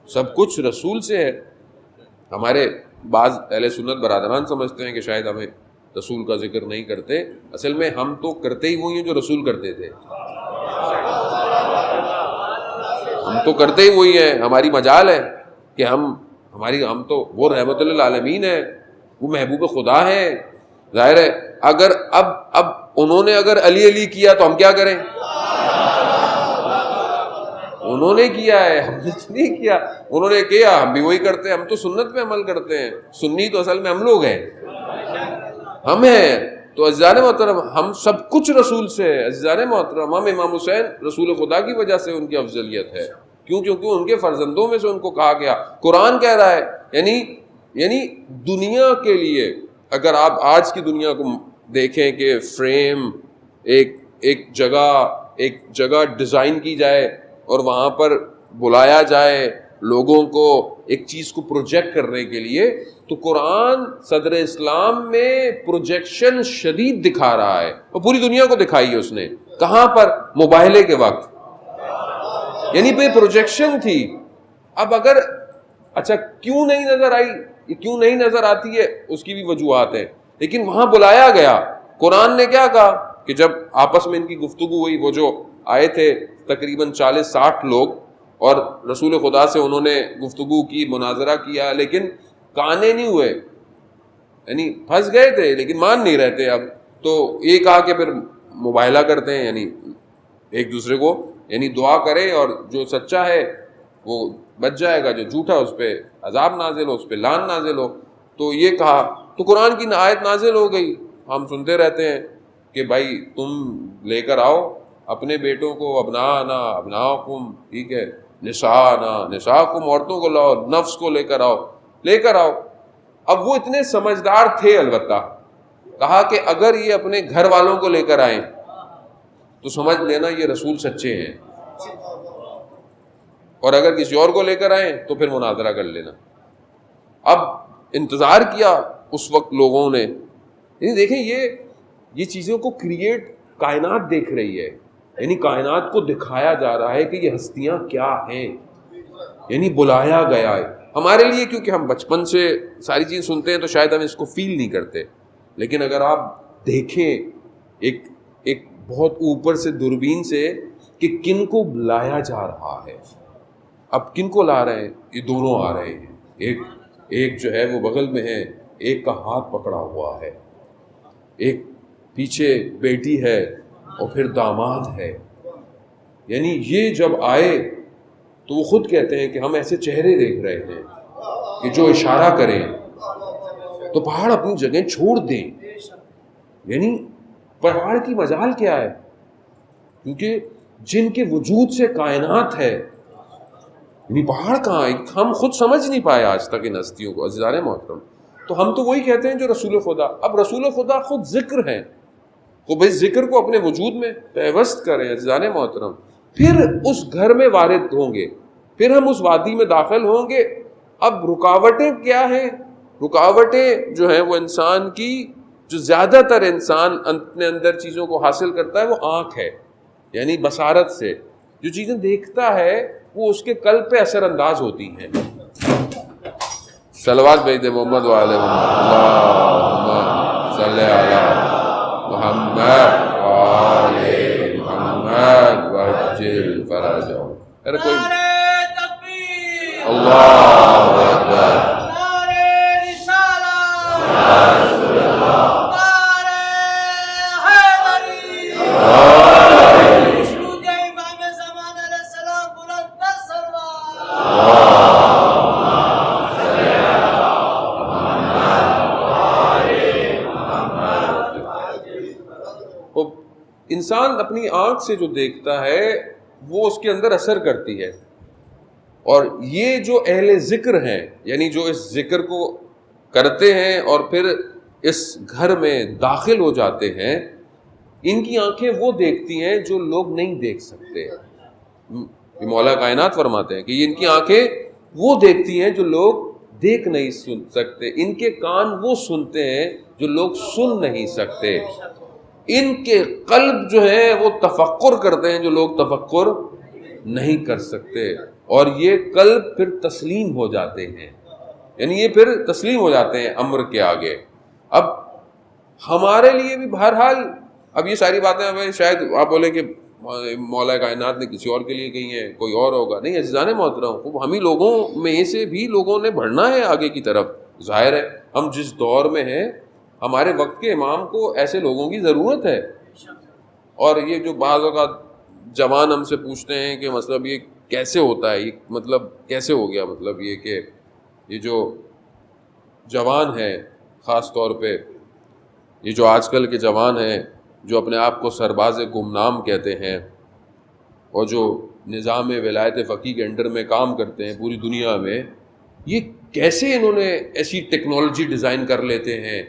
سب کچھ رسول سے ہے. ہمارے بعض اہل سنت برادران سمجھتے ہیں کہ شاید ہمیں رسول کا ذکر نہیں کرتے. اصل میں ہم تو کرتے ہی وہی ہیں جو رسول کرتے تھے. ہم تو کرتے ہی وہی ہیں. ہماری مجال ہے کہ ہم تو وہ رحمت للعالمین ہے, وہ محبوب خدا ہے. ظاہر ہے اگر اب انہوں نے اگر علی کیا تو ہم کیا کریں؟ انہوں نے کیا ہے, ہم نے نہیں کیا. انہوں نے کیا, ہم بھی وہی کرتے ہیں. ہم تو سنت پہ عمل کرتے ہیں. سنی تو اصل میں ہم لوگ ہیں, ہم ہیں. تو عزیزان محترم, ہم سب کچھ رسول سے ہے. عزیزان محترم, ہم امام حسین رسول خدا کی وجہ سے ان کی افضلیت ہے. کیوں؟ کیونکہ ان کے فرزندوں میں سے ان کو کہا گیا. قرآن کہہ رہا ہے, یعنی دنیا کے لیے اگر آپ آج کی دنیا کو دیکھیں کہ فریم ایک جگہ ڈیزائن کی جائے اور وہاں پر بلایا جائے لوگوں کو ایک چیز کو پروجیکٹ کرنے کے لیے, تو قرآن صدر اسلام میں پروجیکشن شدید دکھا رہا ہے. اور پوری دنیا کو دکھائی ہے اس نے. کہاں پر؟ مباہلے کے وقت, یعنی پہ پروجیکشن تھی. اب اگر اچھا کیوں نہیں نظر آئی, یہ کیوں نہیں نظر آتی ہے, اس کی بھی وجوہات ہیں. لیکن وہاں بلایا گیا. قرآن نے کیا کہا کہ جب آپس میں ان کی گفتگو ہوئی, وہ جو آئے تھے تقریباً 40-60 لوگ, اور رسول خدا سے انہوں نے گفتگو کی, مناظرہ کیا, لیکن کانے نہیں ہوئے, یعنی پھنس گئے تھے لیکن مان نہیں رہتے. اب تو یہ کہا کہ پھر مباہلہ کرتے ہیں, یعنی ایک دوسرے کو یعنی دعا کرے, اور جو سچا ہے وہ بچ جائے گا, جو جھوٹا اس پہ عذاب نازل ہو, اس پہ لعن نازل ہو. تو یہ کہا, تو قرآن کی آیت نازل ہو گئی. ہم سنتے رہتے ہیں کہ بھائی تم لے کر آؤ اپنے بیٹوں کو, ابناءکم, ٹھیک ہے, نساءکم, عورتوں کو لاؤ, نفس کو لے کر آؤ. اب وہ اتنے سمجھدار تھے, البتہ کہا کہ اگر یہ اپنے گھر والوں کو لے کر آئیں تو سمجھ لینا یہ رسول سچے ہیں, اور اگر کسی اور کو لے کر آئیں تو پھر مناظرہ کر لینا. اب انتظار کیا اس وقت لوگوں نے. یعنی دیکھیں یہ چیزوں کو کریٹ کائنات دیکھ رہی ہے, یعنی کائنات کو دکھایا جا رہا ہے کہ یہ ہستیاں کیا ہیں, یعنی بلایا گیا ہے ہمارے لیے. کیونکہ ہم بچپن سے ساری چیز سنتے ہیں تو شاید ہم اس کو فیل نہیں کرتے, لیکن اگر آپ دیکھیں ایک بہت اوپر سے دوربین سے کہ کن کو بلایا جا رہا ہے. اب کن کو لا رہے ہیں؟ یہ دونوں آ رہے ہیں. ایک جو ہے وہ بغل میں ہے, ایک کا ہاتھ پکڑا ہوا ہے, ایک پیچھے بیٹی ہے اور پھر داماد ہے. یعنی یہ جب آئے تو وہ خود کہتے ہیں کہ ہم ایسے چہرے دیکھ رہے ہیں کہ جو اشارہ کریں تو پہاڑ اپنی جگہ چھوڑ دیں. یعنی پہاڑ کی مجال کیا ہے؟ کیونکہ جن کے وجود سے کائنات ہے, یعنی پہاڑ کہاں ہے, ہم خود سمجھ نہیں پائے آج تک ان ہستیوں کو. عزیزان محترم, تو ہم تو وہی کہتے ہیں جو رسول خدا. اب رسول خدا خود ذکر ہیں, وہ بھائی ذکر کو اپنے وجود میں پیوست کریں. عزیزان محترم, پھر اس گھر میں وارد ہوں گے, پھر ہم اس وادی میں داخل ہوں گے. اب رکاوٹیں کیا ہیں؟ رکاوٹیں جو ہیں وہ انسان کی, جو زیادہ تر انسان اپنے اندر چیزوں کو حاصل کرتا ہے وہ آنکھ ہے, یعنی بصارت سے جو چیزیں دیکھتا ہے وہ اس کے قلب پہ اثر انداز ہوتی ہیں. صلوات بھیج دے محمد وعلی اللہم صلی علی محمد وعلی محمد وعجل فرجہم. ارے کوئی اللہ اکبر, انسان اپنی آنکھ سے جو دیکھتا ہے وہ اس کے اندر اثر کرتی ہے، اور یہ جو اہل ذکر ہیں، یعنی جو اس ذکر کو کرتے ہیں اور پھر اس گھر میں داخل ہو جاتے ہیں، ان کی آنکھیں وہ دیکھتی ہیں جو لوگ نہیں دیکھ سکتے. مولا کائنات فرماتے ہیں کہ ان کی آنکھیں وہ دیکھتی ہیں جو لوگ دیکھ نہیں سن سکتے، ان کے کان وہ سنتے ہیں جو لوگ سن نہیں سکتے، ان کے قلب جو ہے وہ تفکر کرتے ہیں جو لوگ تفکر نہیں کر سکتے، اور یہ قلب پھر تسلیم ہو جاتے ہیں، یعنی یہ پھر تسلیم ہو جاتے ہیں امر کے آگے. اب ہمارے لیے بھی بہرحال اب یہ ساری باتیں ہمیں شاید آپ بولیں کہ مولا کائنات نے کسی اور کے لیے کہی ہیں، کوئی اور ہوگا، نہیں عزیزان محترم، ہم ہی لوگوں میں سے بھی لوگوں نے بڑھنا ہے آگے کی طرف. ظاہر ہے ہم جس دور میں ہیں ہمارے وقت کے امام کو ایسے لوگوں کی ضرورت ہے. اور یہ جو بعض اوقات جوان ہم سے پوچھتے ہیں کہ مطلب یہ کیسے ہوتا ہے، یہ مطلب کیسے ہو گیا، مطلب یہ کہ یہ جو جوان ہیں، خاص طور پہ یہ جو آج کل کے جوان ہیں جو اپنے آپ کو سرباز گمنام کہتے ہیں اور جو نظام ولایت فقیہ کے انڈر میں کام کرتے ہیں پوری دنیا میں، یہ کیسے انہوں نے ایسی ٹیکنالوجی ڈیزائن کر لیتے ہیں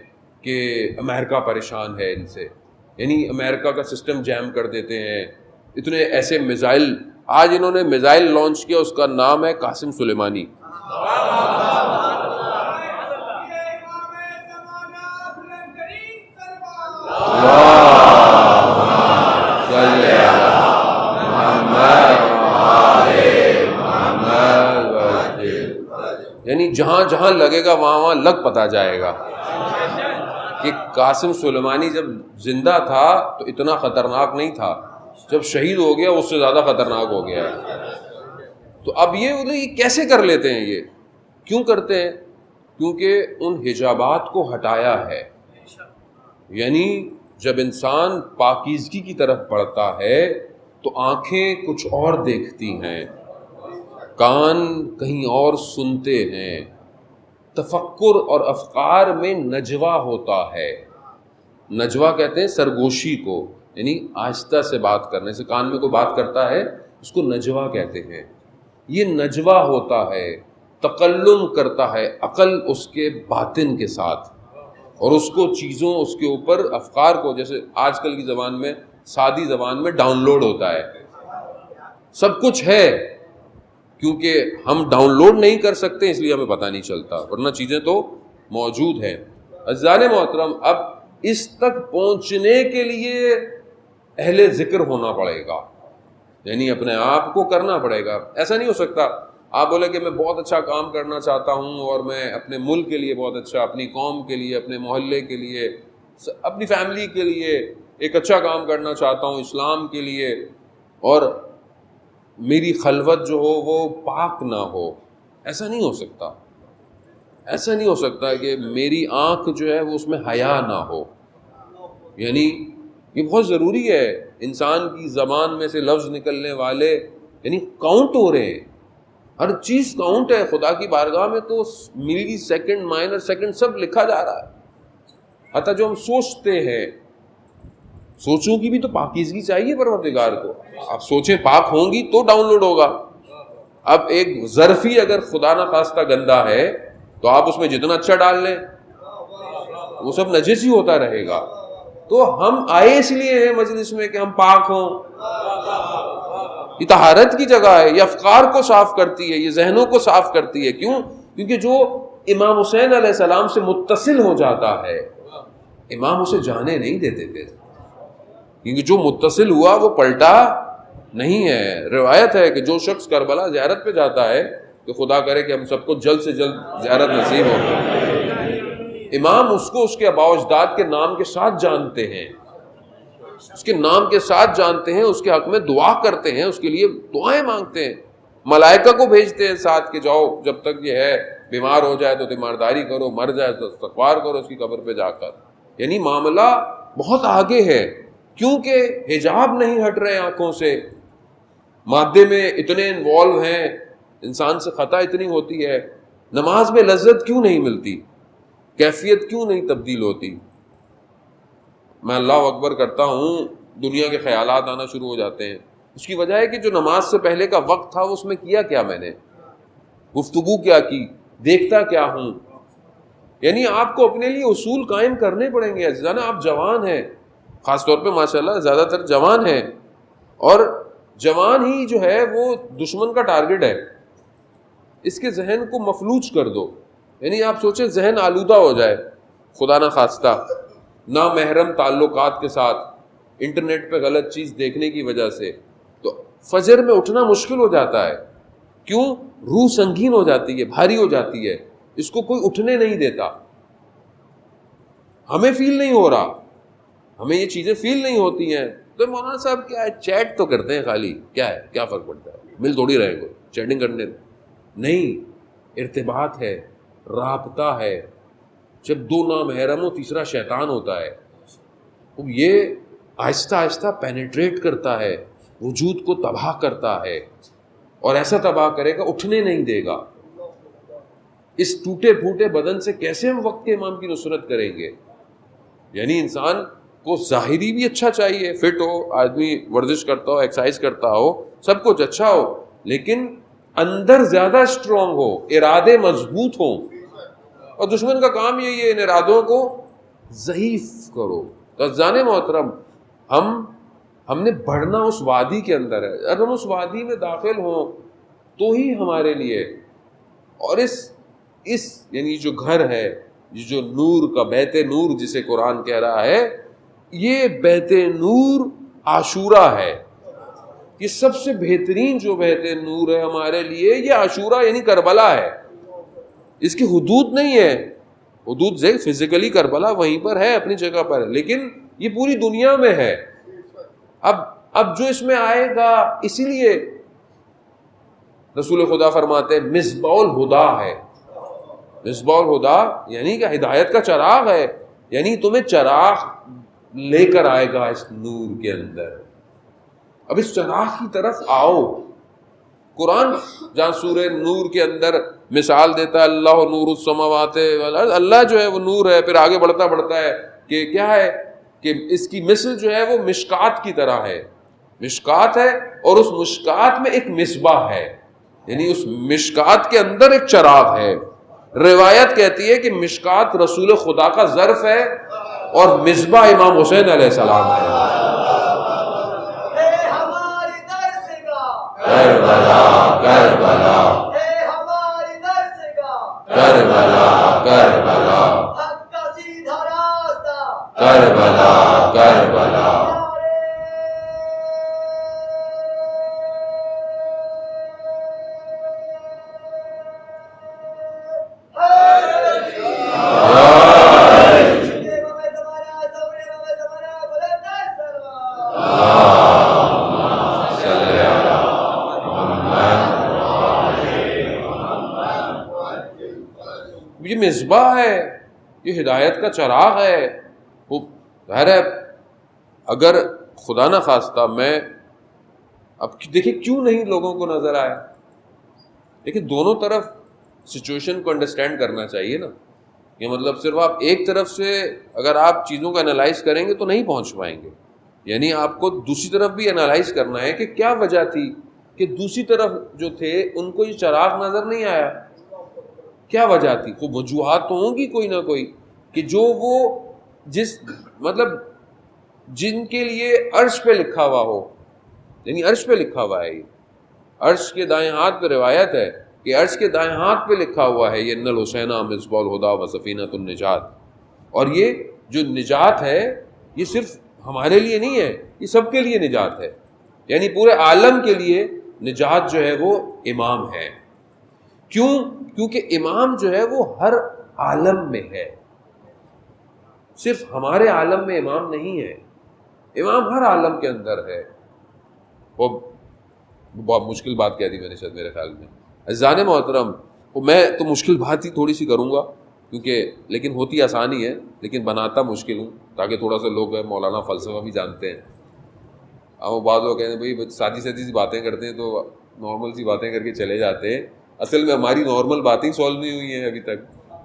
کہ امریکہ پریشان ہے ان سے، یعنی امریکہ کا سسٹم جیم کر دیتے ہیں. اتنے ایسے میزائل آج انہوں نے میزائل لانچ کیا، اس کا نام ہے قاسم سلیمانی. یعنی جہاں جہاں لگے گا وہاں وہاں لگ پتا جائے گا کہ قاسم سلیمانی جب زندہ تھا تو اتنا خطرناک نہیں تھا، جب شہید ہو گیا اس سے زیادہ خطرناک ہو گیا ہے. تو اب یہ کیسے کر لیتے ہیں، یہ کیوں کرتے ہیں؟ کیونکہ ان حجابات کو ہٹایا ہے. یعنی جب انسان پاکیزگی کی طرف بڑھتا ہے تو آنکھیں کچھ اور دیکھتی ہیں، کان کہیں اور سنتے ہیں، تفکر اور افکار میں نجوا ہوتا ہے. نجوا کہتے ہیں سرگوشی کو، یعنی آہستہ سے بات کرنے سے، کان میں کوئی بات کرتا ہے اس کو نجوا کہتے ہیں. یہ نجوا ہوتا ہے، تکلم کرتا ہے عقل اس کے باطن کے ساتھ، اور اس کو چیزوں اس کے اوپر افکار کو، جیسے آج کل کی زبان میں سادی زبان میں ڈاؤن لوڈ ہوتا ہے. سب کچھ ہے، کیونکہ ہم ڈاؤن لوڈ نہیں کر سکتے اس لیے ہمیں پتہ نہیں چلتا، ورنہ چیزیں تو موجود ہیں. عزیزان محترم، اب اس تک پہنچنے کے لیے اہل ذکر ہونا پڑے گا، یعنی اپنے آپ کو کرنا پڑے گا. ایسا نہیں ہو سکتا آپ بولے کہ میں بہت اچھا کام کرنا چاہتا ہوں اور میں اپنے ملک کے لیے بہت اچھا، اپنی قوم کے لیے، اپنے محلے کے لیے، اپنی فیملی کے لیے ایک اچھا کام کرنا چاہتا ہوں اسلام کے لیے، اور میری خلوت جو ہو وہ پاک نہ ہو. ایسا نہیں ہو سکتا. ایسا نہیں ہو سکتا کہ میری آنکھ جو ہے وہ اس میں حیا نہ ہو. یعنی یہ بہت ضروری ہے. انسان کی زبان میں سے لفظ نکلنے والے یعنی کاؤنٹ ہو رہے ہیں، ہر چیز کاؤنٹ ہے. خدا کی بارگاہ میں تو ملی سیکنڈ، مائنر سیکنڈ سب لکھا جا رہا ہے. حتیٰ جو ہم سوچتے ہیں، سوچوں کی بھی تو پاکیزگی چاہیے پروردگار کو. آپ سوچیں پاک ہوں گی تو ڈاؤن لوڈ ہوگا. اب ایک ظرفی اگر خدا نہ خواستہ گندا ہے تو آپ اس میں جتنا اچھا ڈال لیں وہ سب نجس ہی ہوتا رہے گا. تو ہم آئے اس لیے ہیں مجلس میں کہ ہم پاک ہوں. یہ طہارت کی جگہ ہے، یہ افکار کو صاف کرتی ہے، یہ ذہنوں کو صاف کرتی ہے. کیوں؟ کیونکہ جو امام حسین علیہ السلام سے متصل ہو جاتا ہے، امام اسے جانے نہیں دیتے تھے، کیونکہ جو متصل ہوا وہ پلٹا نہیں ہے. روایت ہے کہ جو شخص کربلا زیارت پہ جاتا ہے تو خدا کرے کہ ہم سب کو جلد سے جلد زیارت نصیب ہو. امام اس کو اس کے آباء و اجداد کے نام کے ساتھ جانتے ہیں، اس کے نام کے ساتھ جانتے ہیں، اس کے حق میں دعا کرتے ہیں، اس کے لیے دعائیں مانگتے ہیں، ملائکہ کو بھیجتے ہیں ساتھ کہ جاؤ جب تک یہ ہے بیمار ہو جائے تو تیمارداری کرو، مر جائے تو استغفار کرو اس کی قبر پہ جا کر. یعنی معاملہ بہت آگے ہے، کیونکہ حجاب نہیں ہٹ رہے آنکھوں سے، مادے میں اتنے انوالو ہیں، انسان سے خطا اتنی ہوتی ہے. نماز میں لذت کیوں نہیں ملتی، کیفیت کیوں نہیں تبدیل ہوتی؟ میں اللہ اکبر کرتا ہوں، دنیا کے خیالات آنا شروع ہو جاتے ہیں. اس کی وجہ ہے کہ جو نماز سے پہلے کا وقت تھا اس میں کیا کیا میں نے, گفتگو کیا کی, دیکھتا کیا ہوں. یعنی آپ کو اپنے لیے اصول قائم کرنے پڑیں گے. عزیزان آپ جوان ہیں, خاص طور پہ ماشاءاللہ زیادہ تر جوان ہیں, اور جوان ہی جو ہے وہ دشمن کا ٹارگٹ ہے. اس کے ذہن کو مفلوج کر دو. یعنی آپ سوچیں ذہن آلودہ ہو جائے خدا نہ خواستہ نامحرم تعلقات کے ساتھ, انٹرنیٹ پہ غلط چیز دیکھنے کی وجہ سے, تو فجر میں اٹھنا مشکل ہو جاتا ہے. کیوں؟ روح سنگین ہو جاتی ہے, بھاری ہو جاتی ہے, اس کو کوئی اٹھنے نہیں دیتا. ہمیں فیل نہیں ہو رہا, ہمیں یہ چیزیں فیل نہیں ہوتی ہیں. تو مولانا صاحب کیا ہے, چیٹ تو کرتے ہیں خالی, کیا ہے, کیا فرق پڑتا ہے, مل تھوڑی رہے گا چیٹنگ کرنے. نہیں, ارتباط ہے, رابطہ ہے. جب دو نامحرم ہو, تیسرا شیطان ہوتا ہے, یہ آہستہ آہستہ پینیٹریٹ کرتا ہے, وجود کو تباہ کرتا ہے, اور ایسا تباہ کرے گا اٹھنے نہیں دے گا. اس ٹوٹے پھوٹے بدن سے کیسے ہم وقت کے امام کی نصرت کریں گے؟ یعنی انسان کو ظاہری بھی اچھا چاہیے, فٹ ہو, آدمی ورزش کرتا ہو, ایکسرسائز کرتا ہو, سب کچھ اچھا ہو, لیکن اندر زیادہ اسٹرانگ ہو, ارادے مضبوط ہوں. اور دشمن کا کام یہی ہے, ان ارادوں کو ضعیف کرو. تو عزیزان محترم, ہم نے بڑھنا اس وادی کے اندر ہے. اگر ہم اس وادی میں داخل ہوں تو ہی ہمارے لیے, اور اس یعنی جو گھر ہے, یہ جو نور کا بیت نور جسے قرآن کہہ رہا ہے, یہ بیت نور عاشورہ ہے. یہ سب سے بہترین جو بیت نور ہے ہمارے لیے, یہ عاشورہ یعنی کربلا ہے. اس کی حدود نہیں ہے, حدود فزیکلی کربلا وہیں پر ہے, اپنی جگہ پر ہے, لیکن یہ پوری دنیا میں ہے. اب جو اس میں آئے گا, اسی لیے رسول خدا فرماتے ہیں مصباح الہدا ہے. مصباح الہدا یعنی کہ ہدایت کا چراغ ہے, یعنی تمہیں چراغ لے کر آئے گا اس نور کے اندر. اب اس چراغ کی طرف آؤ. قرآن جہاں سورہ نور کے اندر مثال دیتا ہے, اللہ نور السماوات والارض, اللہ جو ہے وہ نور ہے. پھر آگے بڑھتا ہے کہ کیا ہے, کہ اس کی مثل جو ہے وہ مشکات کی طرح ہے. مشکات ہے, اور اس مشکات میں ایک مصباح ہے, یعنی اس مشکات کے اندر ایک چراغ ہے. روایت کہتی ہے کہ مشکات رسول خدا کا ظرف ہے, اور مصباح امام حسین علیہ السلام ہے. کربلا کربلا کربلا کربلا کربلا کربلا. یہ مصباح ہے, یہ ہدایت کا چراغ ہے. وہ ظاہر ہے اگر خدا نہ خواستہ میں اب دیکھیں کیوں نہیں لوگوں کو نظر آیا. دیکھیں دونوں طرف سچویشن کو انڈرسٹینڈ کرنا چاہیے نا. یہ مطلب صرف آپ ایک طرف سے اگر آپ چیزوں کا انالائز کریں گے تو نہیں پہنچ پائیں گے. یعنی آپ کو دوسری طرف بھی انالائز کرنا ہے کہ کیا وجہ تھی کہ دوسری طرف جو تھے ان کو یہ چراغ نظر نہیں آیا. کیا وجہ تھی؟ وہ وجوہات تو ہوں گی کوئی نہ کوئی, کہ جو وہ جس مطلب جن کے لیے عرش پہ لکھا ہوا ہو, یعنی عرش پہ لکھا ہوا ہے. یہ عرش کے دائیں ہاتھ پہ روایت ہے کہ عرش کے دائیں ہاتھ پہ لکھا ہوا ہے یہ ان الحسین مصباح الہدا و سفینۃ النجات. اور یہ جو نجات ہے یہ صرف ہمارے لیے نہیں ہے, یہ سب کے لیے نجات ہے. یعنی پورے عالم کے لیے نجات جو ہے وہ امام ہے. کیوں؟ کیونکہ امام جو ہے وہ ہر عالم میں ہے, صرف ہمارے عالم میں امام نہیں ہے, امام ہر عالم کے اندر ہے. وہ بہت مشکل بات کہہ دی میں نے شاید میرے خیال میں. عزیزان محترم, میں تو مشکل بات ہی تھوڑی سی کروں گا کیونکہ لیکن ہوتی آسانی ہے لیکن بناتا مشکل ہوں تاکہ تھوڑا سا لوگ مولانا فلسفہ بھی جانتے ہیں. اب وہ بعض لوگ کہتے ہیں بھائی سادی سی باتیں کرتے ہیں تو نارمل سی باتیں کر کے چلے جاتے ہیں. اصل میں ہماری نارمل باتیں سولو نہیں ہوئی ہیں ابھی تک,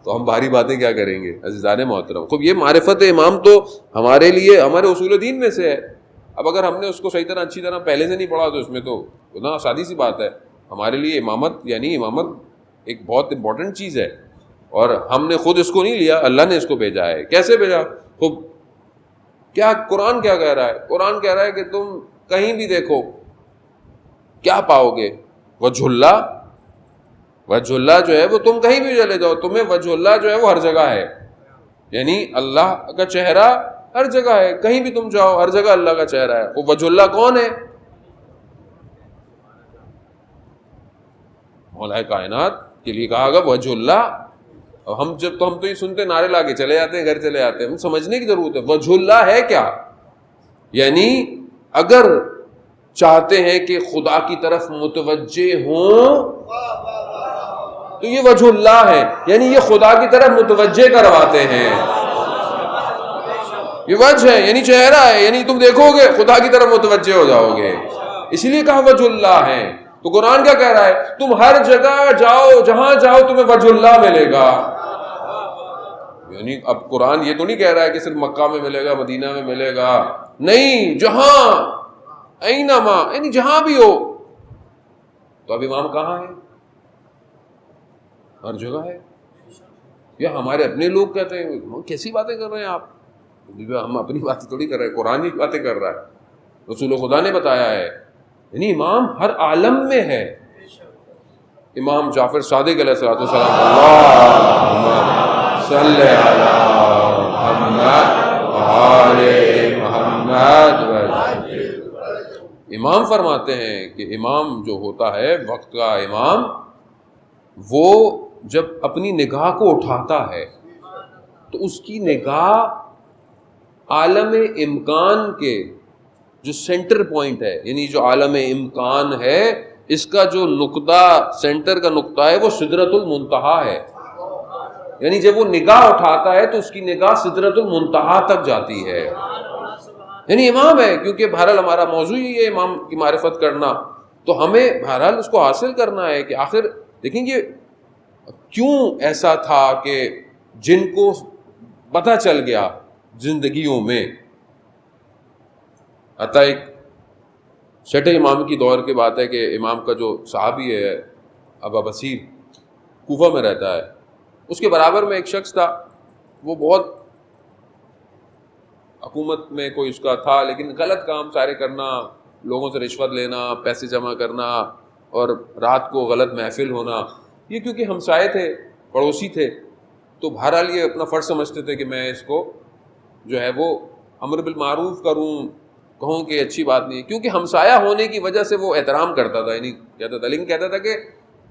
تو ہم بھاری باتیں کیا کریں گے. عزیزان محترم, خوب یہ معرفت امام تو ہمارے لیے ہمارے اصول دین میں سے ہے. اب اگر ہم نے اس کو صحیح طرح اچھی طرح پہلے سے نہیں پڑھا تو اس میں تو نا سادی سی بات ہے. ہمارے لیے امامت یعنی امامت ایک بہت امپورٹنٹ چیز ہے, اور ہم نے خود اس کو نہیں لیا, اللہ نے اس کو بھیجا ہے. کیسے بھیجا؟ خوب کیا قرآن کیا کہہ رہا ہے؟ قرآن کہہ رہا ہے کہ تم کہیں بھی دیکھو کیا پاؤ گے؟ وجہ اللہ. وجہ اللہ جو ہے وہ تم کہیں بھی چلے جاؤ, تمہیں وجہ اللہ جو ہے وہ ہر جگہ ہے. یعنی اللہ کا چہرہ ہر جگہ ہے, کہیں بھی تم جاؤ ہر جگہ اللہ کا چہرہ ہے. وہ وجہ اللہ کون ہے؟ مولا کائنات کے لیے کہا گا وجہ اللہ. اور ہم تو یہ سنتے نعرے لا کے چلے جاتے ہیں, گھر چلے جاتے ہیں. ہم سمجھنے کی ضرورت ہے وجہ اللہ ہے کیا. یعنی اگر چاہتے ہیں کہ خدا کی طرف متوجہ ہوں تو یہ وجہ اللہ ہے, یعنی یہ خدا کی طرف متوجہ کرواتے ہیں. یہ وجہ ہے یعنی چہرہ ہے, یعنی تم دیکھو گے خدا کی طرف متوجہ ہو جاؤ گے, اسی لیے کہا وجہ اللہ ہے. تو قرآن کیا کہہ رہا ہے؟ تم ہر جگہ جاؤ, جہاں جاؤ تمہیں وجہ اللہ ملے گا. یعنی اب قرآن یہ تو نہیں کہہ رہا ہے کہ صرف مکہ میں ملے گا, مدینہ میں ملے گا, نہیں, جہاں اینما یعنی جہاں بھی ہو. تو اب امام کہاں ہے؟ ہر جگہ ہے. یا ہمارے اپنے لوگ کہتے ہیں کیسی باتیں کر رہے ہیں آپ؟ ہم اپنی باتیں تھوڑی کر رہے ہیں, قرآن کی باتیں کر رہا ہے. رسول خدا نے بتایا ہے, یعنی امام ہر عالم میں ہے. امام جعفر صادق علیہ الصلوۃ والسلام, اللہم صلی علی محمد وآل محمد. امام فرماتے ہیں کہ امام جو ہوتا ہے, وقت کا امام, وہ جب اپنی نگاہ کو اٹھاتا ہے تو اس کی نگاہ عالم امکان کے جو سینٹر پوائنٹ ہے, یعنی جو عالم امکان ہے اس کا جو نقطہ, سینٹر کا نقطہ ہے وہ سدرۃ المنتہا ہے. یعنی جب وہ نگاہ اٹھاتا ہے تو اس کی نگاہ سدرۃ المنتہا تک جاتی ہے. یعنی امام ہے, کیونکہ بہرحال ہمارا موضوع ہی ہے امام کی معرفت کرنا, تو ہمیں بہرحال اس کو حاصل کرنا ہے کہ آخر دیکھیں گے کیوں ایسا تھا کہ جن کو پتہ چل گیا زندگیوں میں. حتیٰ ایک چھٹے امام کی دور کی بات ہے کہ امام کا جو صحابی ہے ابا بصیر, کوفہ میں رہتا ہے, اس کے برابر میں ایک شخص تھا, وہ بہت حکومت میں کوئی اس کا تھا, لیکن غلط کام سارے کرنا, لوگوں سے رشوت لینا, پیسے جمع کرنا, اور رات کو غلط محفل ہونا. یہ کیونکہ ہمسائے تھے, پڑوسی تھے, تو بہرحال یہ اپنا فرض سمجھتے تھے کہ میں اس کو جو ہے وہ امر بالمعروف کروں, کہوں کہ اچھی بات نہیں, کیونکہ ہمسایہ ہونے کی وجہ سے وہ احترام کرتا تھا, یعنی کہتا تھا, لیکن کہتا تھا کہ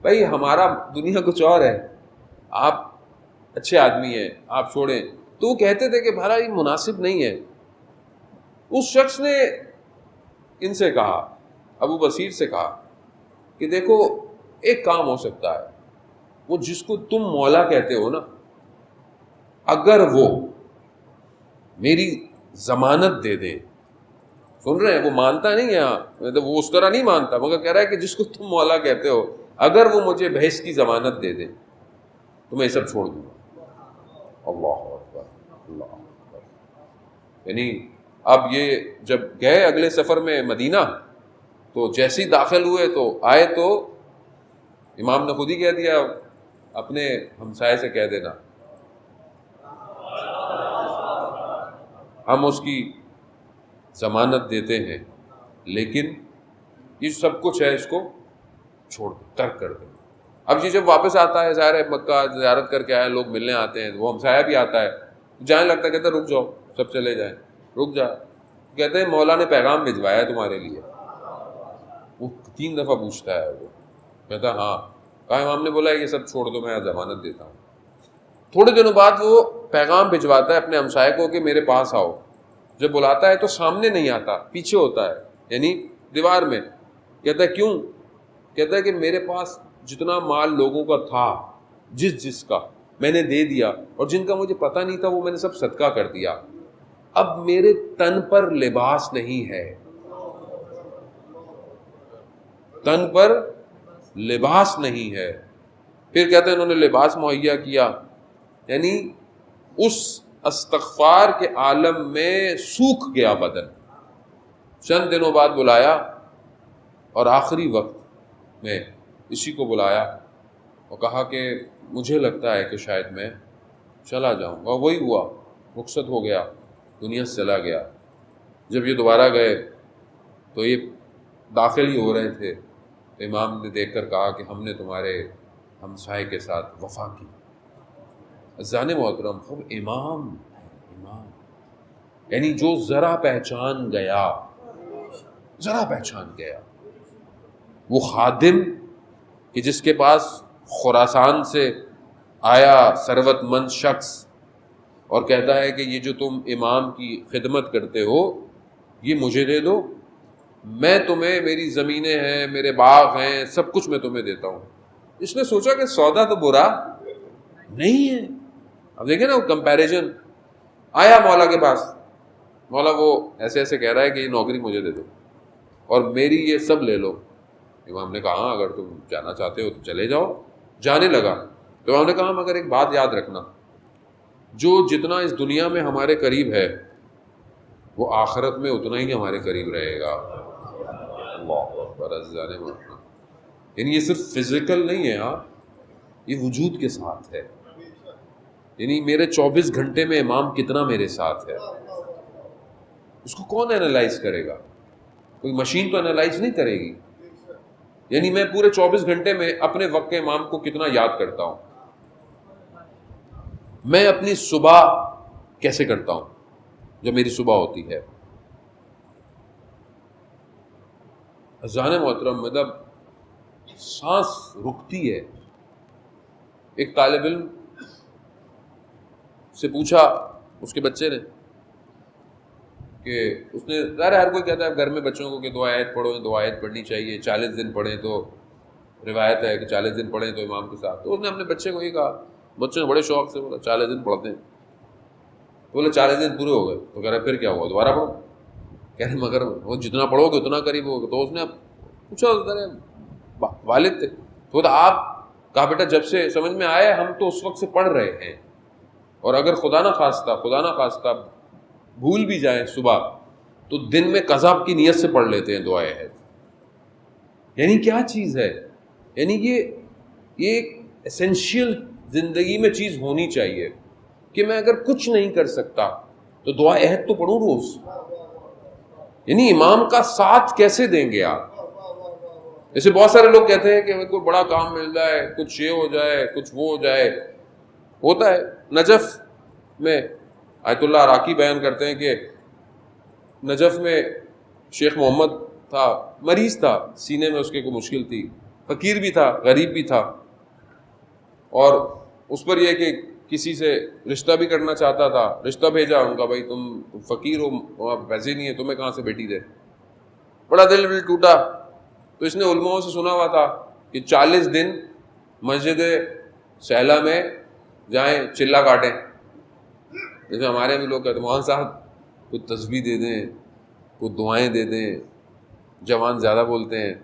بھائی ہمارا دنیا کچھ اور ہے, آپ اچھے آدمی ہیں, آپ چھوڑیں. تو وہ کہتے تھے کہ بھائی یہ مناسب نہیں ہے. اس شخص نے ان سے کہا, ابو بصیر سے کہا کہ دیکھو ایک کام ہو سکتا ہے, وہ جس کو تم مولا کہتے ہو نا, اگر وہ میری ضمانت دے دے, سن رہے ہیں, وہ مانتا نہیں ہے, یہاں وہ اس طرح نہیں مانتا, مگر کہہ رہا ہے کہ جس کو تم مولا کہتے ہو, اگر وہ مجھے بھینس کی ضمانت دے دے تو میں یہ سب چھوڑ دوں گا. اللہ اکبر, اللہ اکبر. یعنی اب یہ جب گئے اگلے سفر میں مدینہ, تو جیسے ہی داخل ہوئے تو آئے تو امام نے خود ہی کہہ دیا, اپنے ہمسائے سے کہہ دینا ہم اس کی ضمانت دیتے ہیں, لیکن یہ سب کچھ ہے اس کو چھوڑ دو, ترک کر دو. اب یہ جب واپس آتا ہے, ظاہر ہے مکہ زیارت کر کے آئے, لوگ ملنے آتے ہیں, وہ ہمسایہ بھی آتا ہے, جانے لگتا ہے, کہتا ہے رک جاؤ, سب چلے جائیں, رک جا. کہتے ہیں مولا نے پیغام بھجوایا ہے تمہارے لیے. وہ 3 دفعہ پوچھتا ہے, وہ کہتا ہے ہاں. کہا امام نے بولا یہ سب چھوڑ دو, میں ضمانت دیتا ہوں. تھوڑے دنوں بعد وہ پیغام بھجواتا ہے اپنے ہمسائے کو کہ میرے پاس آؤ. جب بلاتا ہے تو سامنے نہیں آتا, پیچھے ہوتا ہے, یعنی دیوار میں. کہتا ہے کیوں؟ کہتا ہے کہ میرے پاس جتنا مال لوگوں کا تھا, جس کا میں نے دے دیا, اور جن کا مجھے پتہ نہیں تھا وہ میں نے سب صدقہ کر دیا. اب میرے تن پر لباس نہیں ہے, تن پر لباس نہیں ہے. پھر کہتے ہیں انہوں نے لباس مہیا کیا, یعنی اس استغفار کے عالم میں سوکھ گیا بدن, چند دنوں بعد بلایا اور آخری وقت میں اسی کو بلایا اور کہا کہ مجھے لگتا ہے کہ شاید میں چلا جاؤں گا. وہی ہوا, رخصت ہو گیا, دنیا سے چلا گیا. جب یہ دوبارہ گئے تو یہ داخل ہی ہو رہے تھے تو امام نے دیکھ کر کہا کہ ہم نے تمہارے ہمسائے کے ساتھ وفا کی. عزیزان محترم, خوب امام امام یعنی جو ذرا پہچان گیا, ذرا پہچان گیا, وہ خادم کہ جس کے پاس خراسان سے آیا ثروت مند شخص اور کہتا ہے کہ یہ جو تم امام کی خدمت کرتے ہو یہ مجھے دے دو, میں تمہیں, میری زمینیں ہیں, میرے باغ ہیں, سب کچھ میں تمہیں دیتا ہوں. اس نے سوچا کہ سودا تو برا نہیں ہے. اب دیکھیں نا وہ کمپیریزن. آیا مولا کے پاس, مولا وہ ایسے ایسے کہہ رہا ہے کہ یہ نوکری مجھے دے دو اور میری یہ سب لے لو. امام نے کہا اگر تم جانا چاہتے ہو تو چلے جاؤ. جانے لگا تو امام نے کہا مگر ایک بات یاد رکھنا, جو جتنا اس دنیا میں ہمارے قریب ہے وہ آخرت میں اتنا ہی ہمارے قریب رہے گا. اللہ اکبر. عزیزان محترم, یعنی یہ صرف فزیکل نہیں ہے, ہاں یہ وجود کے ساتھ ہے. یعنی میرے 24 گھنٹے میں امام کتنا میرے ساتھ ہے اس کو کون انالائز کرے گا؟ کوئی مشین تو انالائز نہیں کرے گی. یعنی میں پورے 24 گھنٹے میں اپنے وقت کے امام کو کتنا یاد کرتا ہوں, میں اپنی صبح کیسے کرتا ہوں جب میری صبح ہوتی ہے. عزیزان محترم, مطلب سانس رکتی ہے. ایک طالب علم سے پوچھا اس کے بچے نے کہ اس نے, ظاہر ہر کوئی کہتا ہے گھر میں بچوں کو کہ دو آیت پڑھو, دو آیت پڑھنی چاہیے, 40 دن پڑھیں تو روایت ہے کہ 40 دن پڑھیں تو امام کے ساتھ. تو اس نے اپنے بچے کو یہ کہا, بچے نے بڑے شوق سے بولا 40 دن پڑھتے ہیں. تو بولے 40 دن پورے ہو گئے. تو کہہ رہے پھر کیا ہوا, دوبارہ پڑھو. کہہ رہے مگر وہ جتنا پڑھو گے اتنا قریب ہوگا. تو اس نے پوچھا, والد تھے, تو آپ کہا بیٹا جب سے سمجھ میں آئے ہم تو اس وقت سے پڑھ رہے ہیں, اور اگر خدا نہ خواستہ بھول بھی جائیں صبح تو دن میں قضا کی نیت سے پڑھ لیتے ہیں دعائیں ہیں. یعنی کیا چیز ہے, یعنی یہ ایک ایسنشیل زندگی میں چیز ہونی چاہیے کہ میں اگر کچھ نہیں کر سکتا تو دعا عہد تو پڑھوں روز. یعنی امام کا ساتھ کیسے دیں گے آپ؟ جیسے بہت سارے لوگ کہتے ہیں کہ کوئی بڑا کام مل جائے, کچھ یہ ہو جائے, کچھ وہ ہو جائے. ہوتا ہے. نجف میں آیت اللہ عراقی بیان کرتے ہیں کہ نجف میں شیخ محمد تھا, مریض تھا, سینے میں اس کے کوئی مشکل تھی, فقیر بھی تھا, غریب بھی تھا, اور اس پر یہ کہ کسی سے رشتہ بھی کرنا چاہتا تھا. رشتہ بھیجا, ان کا بھائی تم فقیر ہو, وہاں پیسے نہیں ہیں, تمہیں کہاں سے بیٹی دے. بڑا دل ٹوٹا. تو اس نے علماء سے سنا ہوا تھا کہ 40 دن مسجد سہلا میں جائیں, چلا کاٹیں. جیسے ہمارے بھی لوگ کہتے ہیں مولانا صاحب کچھ تسبیح دے دیں, کچھ دعائیں دے دیں. جوان زیادہ بولتے ہیں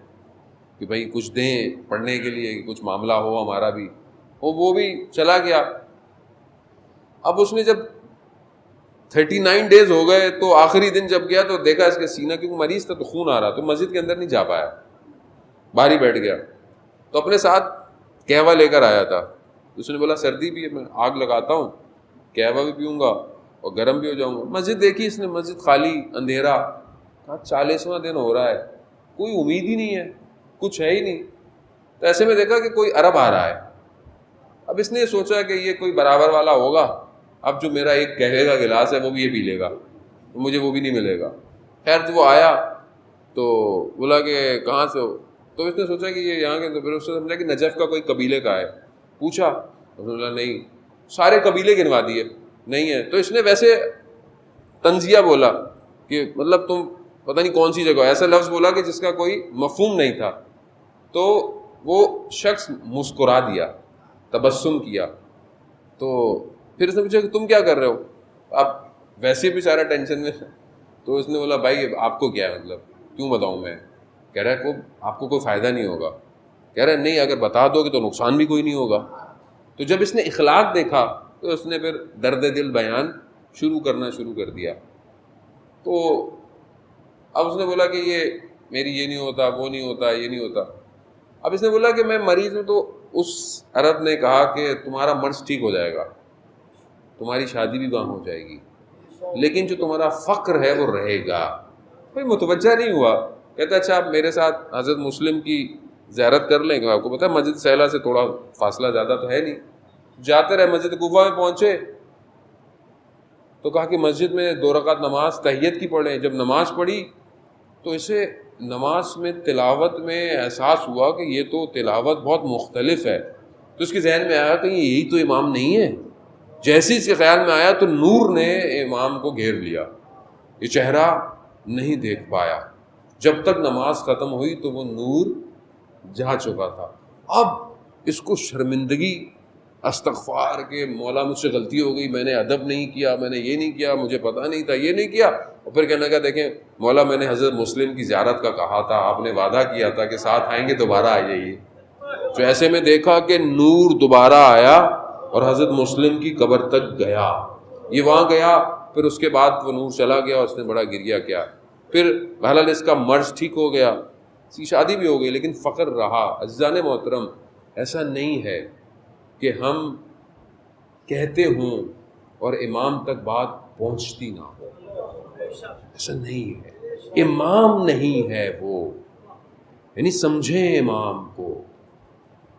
کہ بھائی کچھ دیں پڑھنے کے لیے, کہ کچھ معاملہ ہو ہمارا بھی. وہ بھی چلا گیا. اب اس نے جب 39 ڈیز ہو گئے تو آخری دن جب گیا تو دیکھا اس کے سینہ, کیونکہ مریض تھا تو خون آ رہا, تو مسجد کے اندر نہیں جا پایا, باہر ہی بیٹھ گیا. تو اپنے ساتھ قہوہ لے کر آیا تھا. اس نے بولا سردی بھی ہے, میں آگ لگاتا ہوں, قہوہ بھی پیوں گا اور گرم بھی ہو جاؤں گا. مسجد دیکھی اس نے, مسجد خالی, اندھیرا. کہا 40واں دن ہو رہا ہے, کوئی امید ہی نہیں ہے, کچھ ہے ہی نہیں. تو ایسے میں دیکھا کہ کوئی عرب آ رہا ہے. اب اس نے سوچا کہ یہ کوئی برابر والا ہوگا, اب جو میرا ایک قہوے کا گلاس ہے وہ بھی یہ پی لے گا, مجھے وہ بھی نہیں ملے گا. خیر تو وہ آیا تو بولا کہ کہاں سے ہو, تو اس نے سوچا کہ یہ یہاں کے, تو پھر اس نے سمجھا کہ نجف کا کوئی قبیلے کا ہے. پوچھا, اس نے بولا نہیں, سارے قبیلے گنوا دیے, نہیں ہے. تو اس نے ویسے تنزیہ بولا کہ مطلب تم پتہ نہیں کون سی جگہ, ایسا لفظ بولا کہ جس کا کوئی مفہوم نہیں تھا. تو وہ شخص مسکرا دیا, تبسم کیا. تو پھر اس نے پوچھا کہ تم کیا کر رہے ہو؟ اب ویسے بھی سارا ٹینشن میں. تو اس نے بولا بھائی آپ کو کیا ہے, مطلب کیوں بتاؤں میں؟ کہہ رہا ہے آپ کو کوئی فائدہ نہیں ہوگا. کہہ رہا ہے نہیں, اگر بتا دو گے تو نقصان بھی کوئی نہیں ہوگا. تو جب اس نے اخلاق دیکھا تو اس نے پھر درد دل بیان شروع کر دیا. تو اب اس نے بولا کہ یہ میری یہ نہیں ہوتا، وہ نہیں ہوتا، یہ نہیں ہوتا. اب اس نے بولا کہ میں مریض ہوں. تو اس عرب نے کہا کہ تمہارا مرض ٹھیک ہو جائے گا، تمہاری شادی بھی وہاں ہو جائے گی، لیکن جو تمہارا فقر ہے وہ رہے گا. کوئی متوجہ نہیں ہوا. کہتا اچھا آپ میرے ساتھ حضرت مسلم کی زیارت کر لیں گے. آپ کو پتہ ہے مسجد سہلا سے تھوڑا فاصلہ زیادہ تو ہے نہیں. جاتے رہے، مسجد کوفہ میں پہنچے تو کہا کہ مسجد میں 2 رکعت نماز تحیت کی پڑھیں. جب نماز پڑھی تو اسے نماز میں تلاوت میں احساس ہوا کہ یہ تو تلاوت بہت مختلف ہے. تو اس کے ذہن میں آیا کہ یہی تو امام نہیں ہے. جیسے اس کے خیال میں آیا تو نور نے امام کو گھیر لیا. یہ چہرہ نہیں دیکھ پایا. جب تک نماز ختم ہوئی تو وہ نور جا چکا تھا. اب اس کو شرمندگی، استغفار کہ مولا مجھ سے غلطی ہو گئی، میں نے ادب نہیں کیا، میں نے یہ نہیں کیا، مجھے پتہ نہیں تھا، یہ نہیں کیا. اور پھر کہنے لگا دیکھیں مولا میں نے حضرت مسلم کی زیارت کا کہا تھا، آپ نے وعدہ کیا تھا کہ ساتھ آئیں گے، دوبارہ آ جائیے. تو ایسے میں دیکھا کہ نور دوبارہ آیا اور حضرت مسلم کی قبر تک گیا. یہ وہاں گیا، پھر اس کے بعد وہ نور چلا گیا اور اس نے بڑا گریہ کیا. پھر بہرحال اس کا مرض ٹھیک ہو گیا، اس کی شادی بھی ہو گئی، لیکن فقر رہا. عزیزان محترم، ایسا نہیں ہے کہ ہم کہتے ہوں اور امام تک بات پہنچتی نہ ہو. ایسا نہیں ہے. امام نہیں ہے وہ، یعنی سمجھیں امام کو.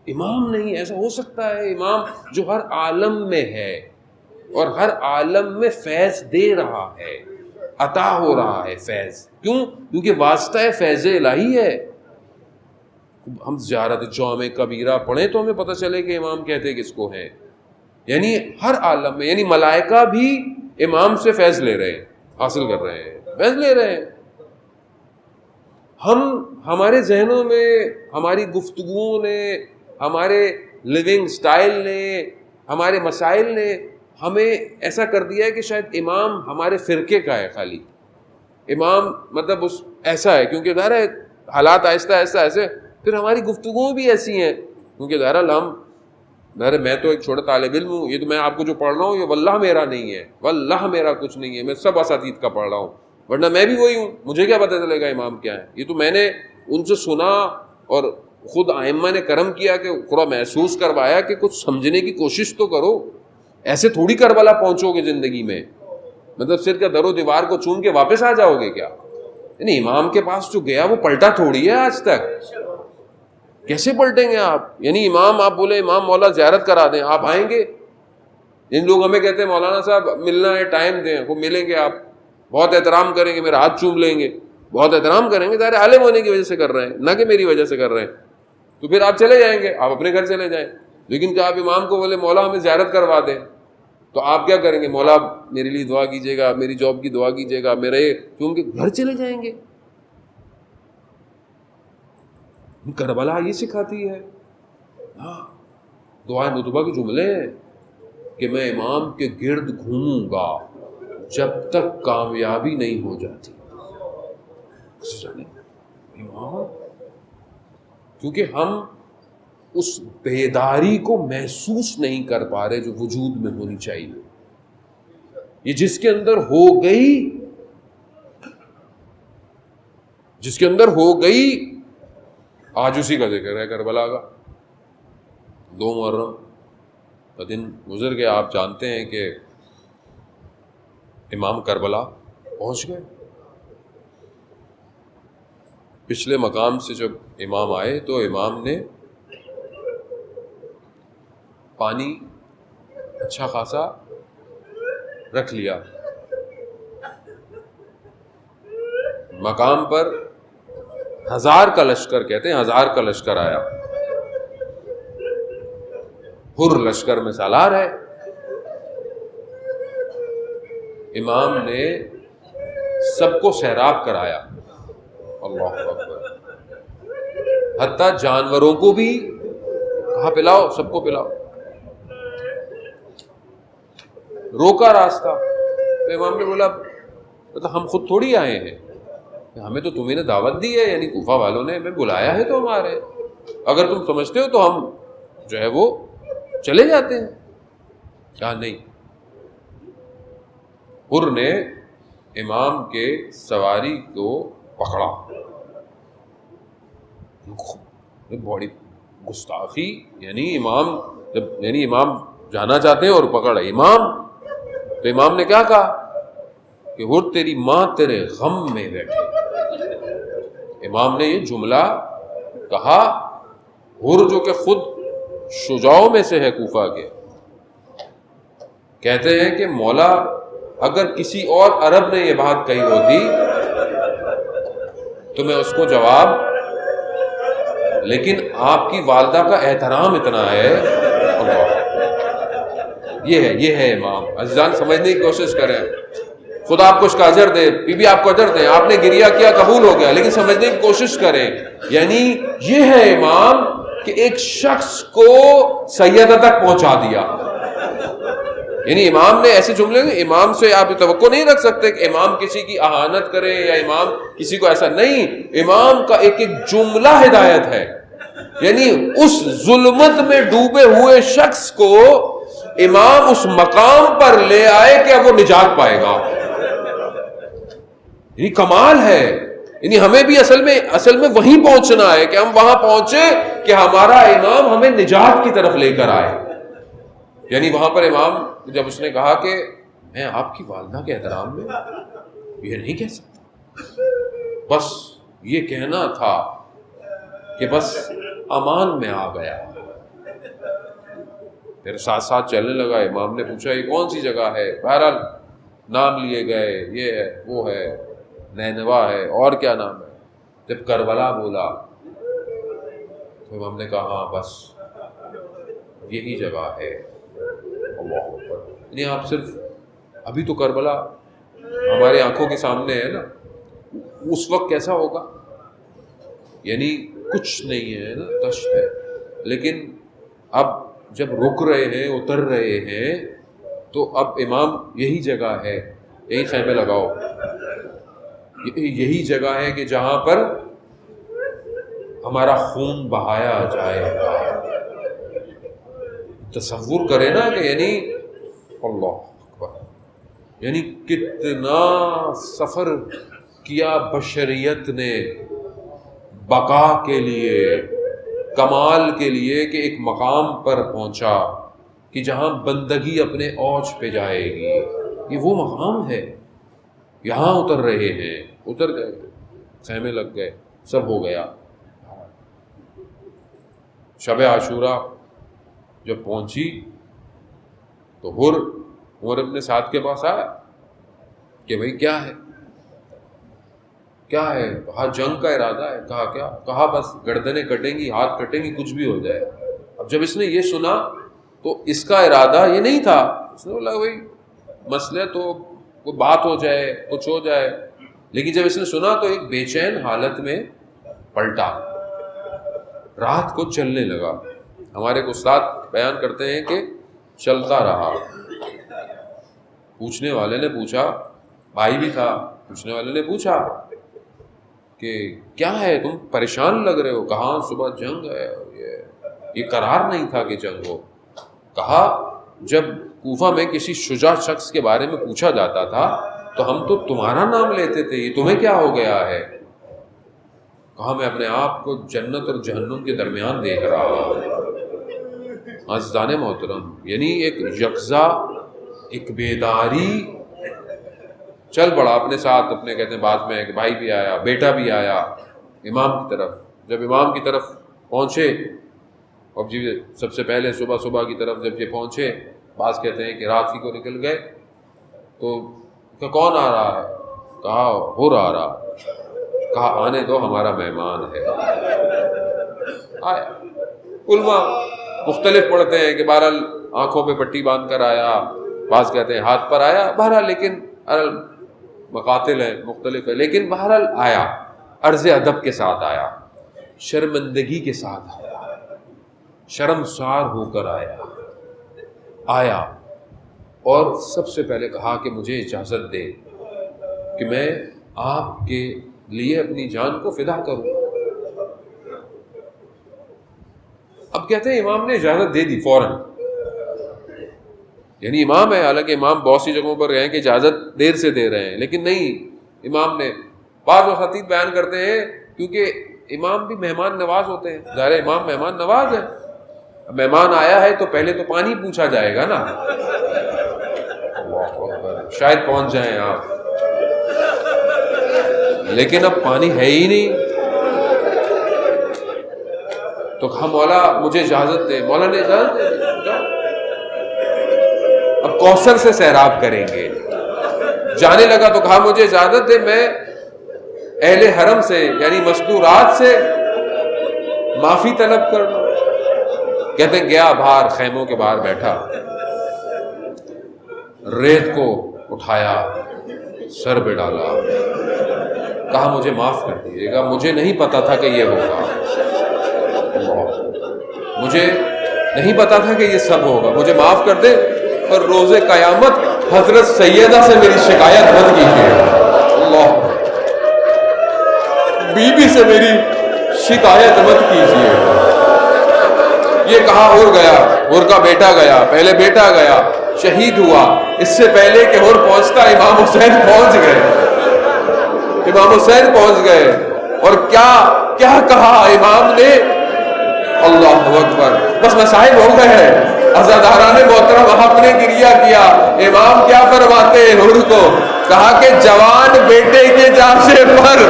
امام نہیں. ایسا ہو سکتا ہے امام جو ہر عالم میں ہے اور ہر عالم میں فیض دے رہا ہے، عطا ہو رہا ہے فیض. کیوں؟ کیونکہ واسطہ فیض الہی ہے. ہم زیارت جامع کبیرہ پڑھیں تو ہمیں پتہ چلے کہ امام کہتے کس کو ہیں. یعنی ہر عالم میں، یعنی ملائکہ بھی امام سے فیض لے رہے ہیں، حاصل کر رہے ہیں، فیض لے رہے ہیں. ہمارے ذہنوں میں، ہماری گفتگوؤں نے، ہمارے لیونگ سٹائل نے، ہمارے مسائل نے ہمیں ایسا کر دیا ہے کہ شاید امام ہمارے فرقے کا ہے. خالی امام مطلب ایسا ہے، کیونکہ ظاہر ہے حالات آہستہ آہستہ ایسے، پھر ہماری گفتگویں بھی ایسی ہیں. کیونکہ ظاہر میں تو ایک چھوٹا طالب علم ہوں، یہ تو میں آپ کو جو پڑھ رہا ہوں یہ واللہ میرا نہیں ہے، واللہ میرا کچھ نہیں ہے، میں سب اساتید کا پڑھ رہا ہوں، ورنہ میں بھی وہی ہوں. مجھے کیا پتہ چلے گا امام کیا ہے؟ یہ تو میں نے ان سے سنا اور خود ائمہ نے کرم کیا کہ تھوڑا محسوس کروایا کہ کچھ سمجھنے کی کوشش تو کرو. ایسے تھوڑی کربلا پہنچو گے زندگی میں، مطلب صرف کیا در و دیوار کو چوم کے واپس آ جاؤ گے کیا؟ یعنی امام کے پاس جو گیا وہ پلٹا تھوڑی ہے آج تک. کیسے پلٹیں گے آپ؟ یعنی امام آپ بولے امام مولا زیارت کرا دیں، آپ آئیں گے؟ ان لوگ ہمیں کہتے ہیں مولانا صاحب ملنا ہے، ٹائم دیں. وہ ملیں گے، آپ بہت احترام کریں گے، میرا ہاتھ چوم لیں گے، بہت احترام کریں گے، ظاہر عالم ہونے کی وجہ سے کر رہے ہیں، نہ کہ میری وجہ سے کر رہے ہیں. تو پھر آپ چلے جائیں گے، آپ اپنے گھر چلے جائیں. لیکن کہ آپ امام کو بولے مولا ہمیں زیارت کروا دیں، تو آپ کیا کریں گے؟ مولا میرے لیے دعا کیجیے گا، میری جاب کی دعا کیجیے گا، میرے چون کے گھر چلے جائیں گے. کربلا یہ سکھاتی ہے. دعائے مطلوبہ کے جملے ہیں کہ میں امام کے گرد گھوموں گا جب تک کامیابی نہیں ہو جاتی. امام، کیونکہ ہم اس بیداری کو محسوس نہیں کر پا رہے جو وجود میں ہونی چاہیے. یہ جس کے اندر ہو گئی، جس کے اندر ہو گئی، آج اسی کا ذکر ہے کربلا کا. 2 محرم کا دن گزر گیا. آپ جانتے ہیں کہ امام کربلا پہنچ گئے. پچھلے مقام سے جب امام آئے تو امام نے پانی اچھا خاصا رکھ لیا. مقام پر 1000 کا لشکر، کہتے ہیں 1000 کا لشکر آیا. ہر لشکر میں سالار ہے. امام نے سب کو سیراب کرایا. اللہ اکبر. حتیٰ جانوروں کو بھی کہا پلاؤ، سب کو پلاؤ. روکا راستہ. تو امام نے بولا مطلب ہم خود تھوڑی آئے ہیں، ہمیں تو تمہیں نے دعوت دی ہے، یعنی کوفہ والوں نے ہمیں بلایا ہے تو ہمارے، اگر تم سمجھتے ہو تو ہم جو ہے وہ چلے جاتے ہیں. کہا نہیں. حر نے امام کے سواری کو پکڑا. بڑی گستاخی. یعنی امام جانا چاہتے ہیں اور پکڑا امام. تو امام نے کیا کہا کہ ہر تیری ماں تیرے غم میں بیٹھے. امام نے یہ جملہ کہا. ہر جو کہ خود شجاعوں میں سے ہے کوفہ کے، کہتے ہیں کہ مولا اگر کسی اور عرب نے یہ بات کہی ہوتی تو میں اس کو جواب، لیکن آپ کی والدہ کا احترام اتنا ہے. اللہ، یہ ہے امام. عزیزان سمجھنے کی کوشش کریں. خدا آپ کو اس کا اجر دے، بی بی آپ کو اجر دے. آپ نے گریہ کیا، قبول ہو گیا، لیکن سمجھنے کی کوشش کریں. یعنی یہ ہے امام کہ ایک شخص کو سیدہ تک پہنچا دیا. یعنی امام نے ایسے جملے، امام سے آپ توقع نہیں رکھ سکتے کہ امام کسی کی اہانت کرے یا امام کسی کو ایسا نہیں. امام کا ایک جملہ ہدایت ہے. یعنی اس ظلمت میں ڈوبے ہوئے شخص کو امام اس مقام پر لے آئے کہ اب وہ نجات پائے گا. یہ کمال ہے. یعنی ہمیں بھی اصل میں وہیں پہنچنا ہے کہ ہم وہاں پہنچے کہ ہمارا امام ہمیں نجات کی طرف لے کر آئے. یعنی وہاں پر امام جب اس نے کہا کہ میں آپ کی والدہ کے احترام میں یہ نہیں کہہ سکتا، بس یہ کہنا تھا کہ بس امان میں آ گیا. پھر ساتھ ساتھ چلنے لگا. امام نے پوچھا یہ کون سی جگہ ہے؟ بہرحال نام لیے گئے، یہ ہے، وہ ہے، نینوا ہے، اور کیا نام ہے. جب کربلا بولا تو امام نے کہا ہاں بس یہی جگہ ہے. اللہ اکبر. یعنی آپ صرف ابھی تو کربلا ہمارے آنکھوں کے سامنے ہے نا، اس وقت کیسا ہوگا؟ یعنی کچھ نہیں ہے نا، تشت ہے. لیکن اب جب رک رہے ہیں، اتر رہے ہیں، تو اب امام یہی جگہ ہے، یہی خیمے لگاؤ. یہی جگہ ہے کہ جہاں پر ہمارا خون بہایا جائے گا. تصور کریں نا کہ یعنی اللہ اکبر، یعنی کتنا سفر کیا بشریت نے بقا کے لیے، کمال کے لیے، کہ ایک مقام پر پہنچا کہ جہاں بندگی اپنے اوج پہ جائے گی. یہ وہ مقام ہے. یہاں اتر رہے ہیں، اتر گئے، خیمے لگ گئے، سب ہو گیا. شب عاشورہ جب پہنچی تو عمر ابن سعد کے پاس آیا کہ بھئی کیا ہے، کیا ہے؟ کہا جنگ کا ارادہ ہے. کہا کیا؟ کہا بس گردنیں کٹیں گی، ہاتھ کٹیں گی، کچھ بھی ہو جائے. اب جب اس نے یہ سنا تو اس کا ارادہ یہ نہیں تھا. اس نے بولا بھائی مسئلہ تو کوئی بات ہو جائے، کچھ ہو جائے. لیکن جب اس نے سنا تو ایک بے چین حالت میں پلٹا، رات کو چلنے لگا. ہمارے ایک استاد بیان کرتے ہیں کہ چلتا رہا. پوچھنے والے نے پوچھا، بھائی بھی تھا، پوچھنے والے نے پوچھا کہ کیا ہے، تم پریشان لگ رہے ہو. کہاں صبح جنگ ہے، یہ قرار نہیں تھا کہ جنگ ہو. کہا جب کوفہ میں کسی شجاع شخص کے بارے میں پوچھا جاتا تھا تو ہم تو تمہارا نام لیتے تھے، یہ تمہیں کیا ہو گیا ہے؟ کہا میں اپنے آپ کو جنت اور جہنم کے درمیان دیکھ رہا ہوں. عزیزان محترم، یعنی ایک یکزا، ایک بیداری چل پڑا اپنے ساتھ. اپنے کہتے ہیں بعد میں کہ بھائی بھی آیا، بیٹا بھی آیا امام کی طرف. جب امام کی طرف پہنچے، اور جی سب سے پہلے صبح کی طرف جب یہ پہنچے، بعض کہتے ہیں کہ رات ہی کو نکل گئے. تو کہ کون آ رہا ہے؟ کہا ہر آ رہا. کہا آنے دو، ہمارا مہمان ہے. آیا. علماء مختلف پڑھتے ہیں کہ بہرحال آنکھوں پہ پٹی باندھ کر آیا، بعض کہتے ہیں ہاتھ پر آیا. بہرحال لیکن مقاتل ہیں، مختلف ہے، لیکن بہرحال آیا، عرض ادب کے ساتھ آیا، شرمندگی کے ساتھ آیا، شرمسار ہو کر آیا. اور سب سے پہلے کہا کہ مجھے اجازت دے کہ میں آپ کے لیے اپنی جان کو فدا کروں. اب کہتے ہیں امام نے اجازت دے دی فوراً. یعنی امام ہے، حالانکہ امام بہت سی جگہوں پر گئے کہ اجازت دیر سے دے رہے ہیں، لیکن نہیں، امام نے بعض خطیب بیان کرتے ہیں کیونکہ امام بھی مہمان نواز ہوتے ہیں، ظاہر امام مہمان نواز ہے، مہمان آیا ہے تو پہلے تو پانی پوچھا جائے گا نا، شاید پہنچ جائیں آپ، لیکن اب پانی ہے ہی نہیں، تو کہا مولا مجھے اجازت دے، مولا نے اجازت دے، جاؤ۔ اب کوثر سے سیراب کریں گے، جانے لگا تو کہا مجھے اجازت دے میں اہل حرم سے یعنی مستورات سے معافی طلب کر لوں۔ کہتے ہیں گیا باہر، خیموں کے باہر بیٹھا، ریت کو اٹھایا، سر پہ ڈالا، کہا مجھے معاف کر دیجیے گا، مجھے نہیں پتا تھا کہ یہ ہوگا، مجھے نہیں پتا تھا کہ یہ سب ہوگا، مجھے معاف کر دے، اور روز قیامت حضرت سیدہ سے میری شکایت مت کیجیے، اللہ، بی بی سے میری شکایت مت کیجیے۔ یہ کہا اور گیا، اور کا بیٹا گیا، پہلے بیٹا گیا، شہید ہوا، اس سے پہلے کہ اور پہنچتا امام حسین پہنچ گئے، امام حسین پہنچ گئے، اور کیا کہا امام نے، اللہ اکبر، بس مسائل ہو گئے ہیں، عزاداران محترم حق نے گریہ کیا، امام کیا فرماتے ہیں حور کو، کہا کہ جوان بیٹے کے جاشے پر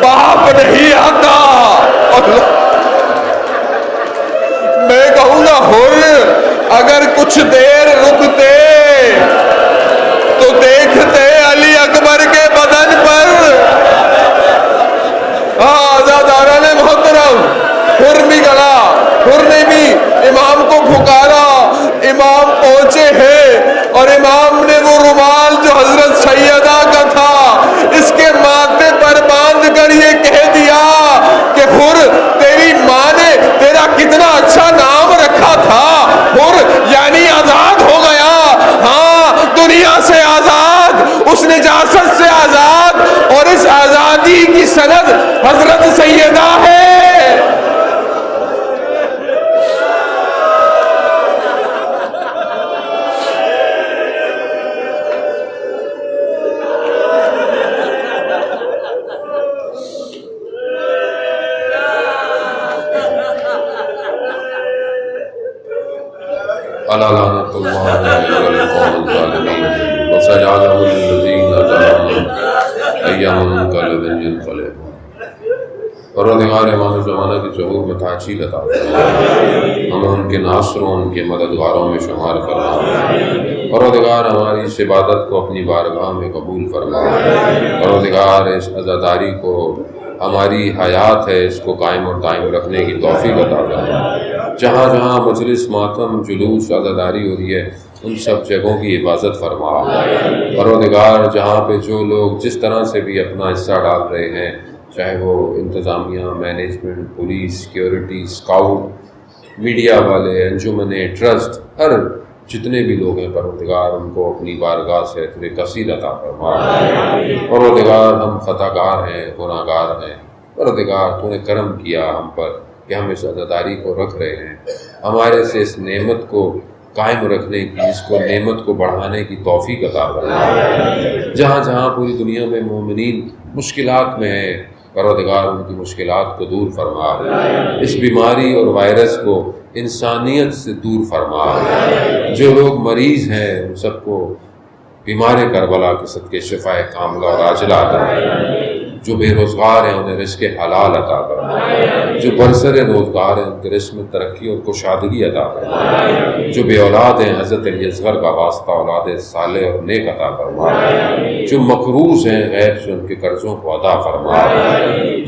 باپ نہیں آتا، میں کہوں گا حور اگر کچھ دیر رکتے تو دیکھتے علی اکبر کے بدن پر، آزاداران محترم، حر بھی گلا، حر نے بھی امام کو پکارا، امام پہنچے ہیں، اور امام نے وہ رومال جو حضرت سیدہ کا تھا اس کے ماتھے پر باندھ کر یہ کہہ دیا کہ حر تیری ماں نے تیرا کتنا اچھا نام رکھا تھا، حر یعنی آزاد ہو گیا، ہاں دنیا سے آزاد، اس نجاست سے آزاد، اور اس آزادی کی سند حضرت سیدہ ہے۔ ألا لعنة الله على القوم الظالمين وسيعلم الذين ظلموا أي منقلب ينقلبون۔ پروردگار امام زمانہ کی ظہور میں تعجیل عطا فرما، ہمیں ان کے ناصروں، ان کے مددگاروں میں شمار فرما، پروردگار ہماری اس عبادت کو اپنی بارگاہ میں قبول فرما، پروردگار اس عزاداری کو، ہماری حیات ہے اس کو قائم اور دائم رکھنے کی توفیق عطا فرما، جہاں جہاں مجلس، ماتم، جلوس، عزاداری ہو رہی ہے ان سب جگہوں کی حفاظت فرما، پروردگار جہاں پہ جو لوگ جس طرح سے بھی اپنا حصہ ڈال رہے ہیں، چاہے وہ انتظامیہ، management, police, security, scout, media والے، انجمن، ٹرسٹ، ہر جتنے بھی لوگ ہیں پروردگار ان کو اپنی بارگاہ سے اتنے کثیر عطا فرما، پروردگار ہم خطا کار ہیں، گناہ گار ہیں، پروردگار تو نے کرم کیا ہم پر کہ ہم اس عزاداری کو رکھ رہے ہیں، ہمارے سے اس نعمت کو قائم رکھنے کی، اس کو نعمت کو بڑھانے کی توفیق عطا فرما، جہاں جہاں پوری دنیا میں مومنین مشکلات میں ہیں پروردگار ان کی مشکلات کو دور فرما، اس بیماری اور وائرس کو انسانیت سے دور فرما، جو لوگ مریض ہیں ان سب کو بیمار کربلا کے صدقے شفائے کاملہ اور عاجلہ عطا فرما، جو بے روزگار ہیں انہیں رزق حلال عطا فرما، جو برسر روزگار ہیں ان کے رزق میں ترقی اور کشادگی عطا فرما، جو بے اولاد ہیں حضرت علی اصغر کا واسطہ اولاد صالح اور نیک عطا فرما، جو مقروض ہیں غیب سے ان کے قرضوں کو ادا فرما،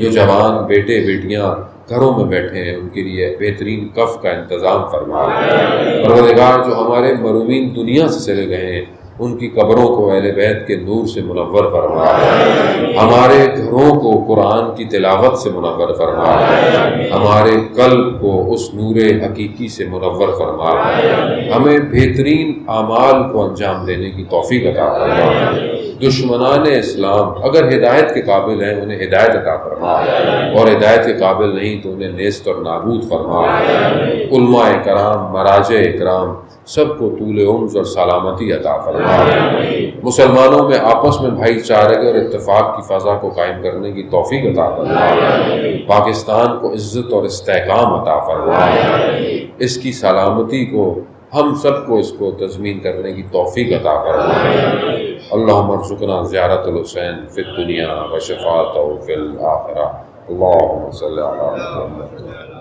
جو جوان بیٹے بیٹیاں گھروں میں بیٹھے ہیں ان کے لیے بہترین کف کا انتظام فرما، پروردگار جو ہمارے مرحومین دنیا سے چلے گئے ہیں ان کی قبروں کو اہل بیت کے نور سے منور فرما، ہمارے گھروں کو قرآن کی تلاوت سے منور فرما، ہمارے قلب کو اس نور حقیقی سے منور فرما، ہمیں بہترین اعمال کو انجام دینے کی توفیق عطا فرما، دشمنان اسلام اگر ہدایت کے قابل ہیں انہیں ہدایت عطا فرما، اور ہدایت کے قابل نہیں تو انہیں نیست اور نابود فرما، علماء کرام، مراجع اکرام سب کو طول عمر اور سلامتی عطا فرمائے، مسلمانوں میں آپس میں بھائی چارے اور اتفاق کی فضا کو قائم کرنے کی توفیق عطا فرمائے، پاکستان کو عزت اور استحکام عطا فرمائے، اس کی سلامتی کو ہم سب کو اس کو تضمین کرنے کی توفیق عطا فرمائے۔ اللہم ارزقنا زیارت الحسین فی الدنیا و شفاعتہ فی الآخرہ۔ اللہم صلی علی محمد۔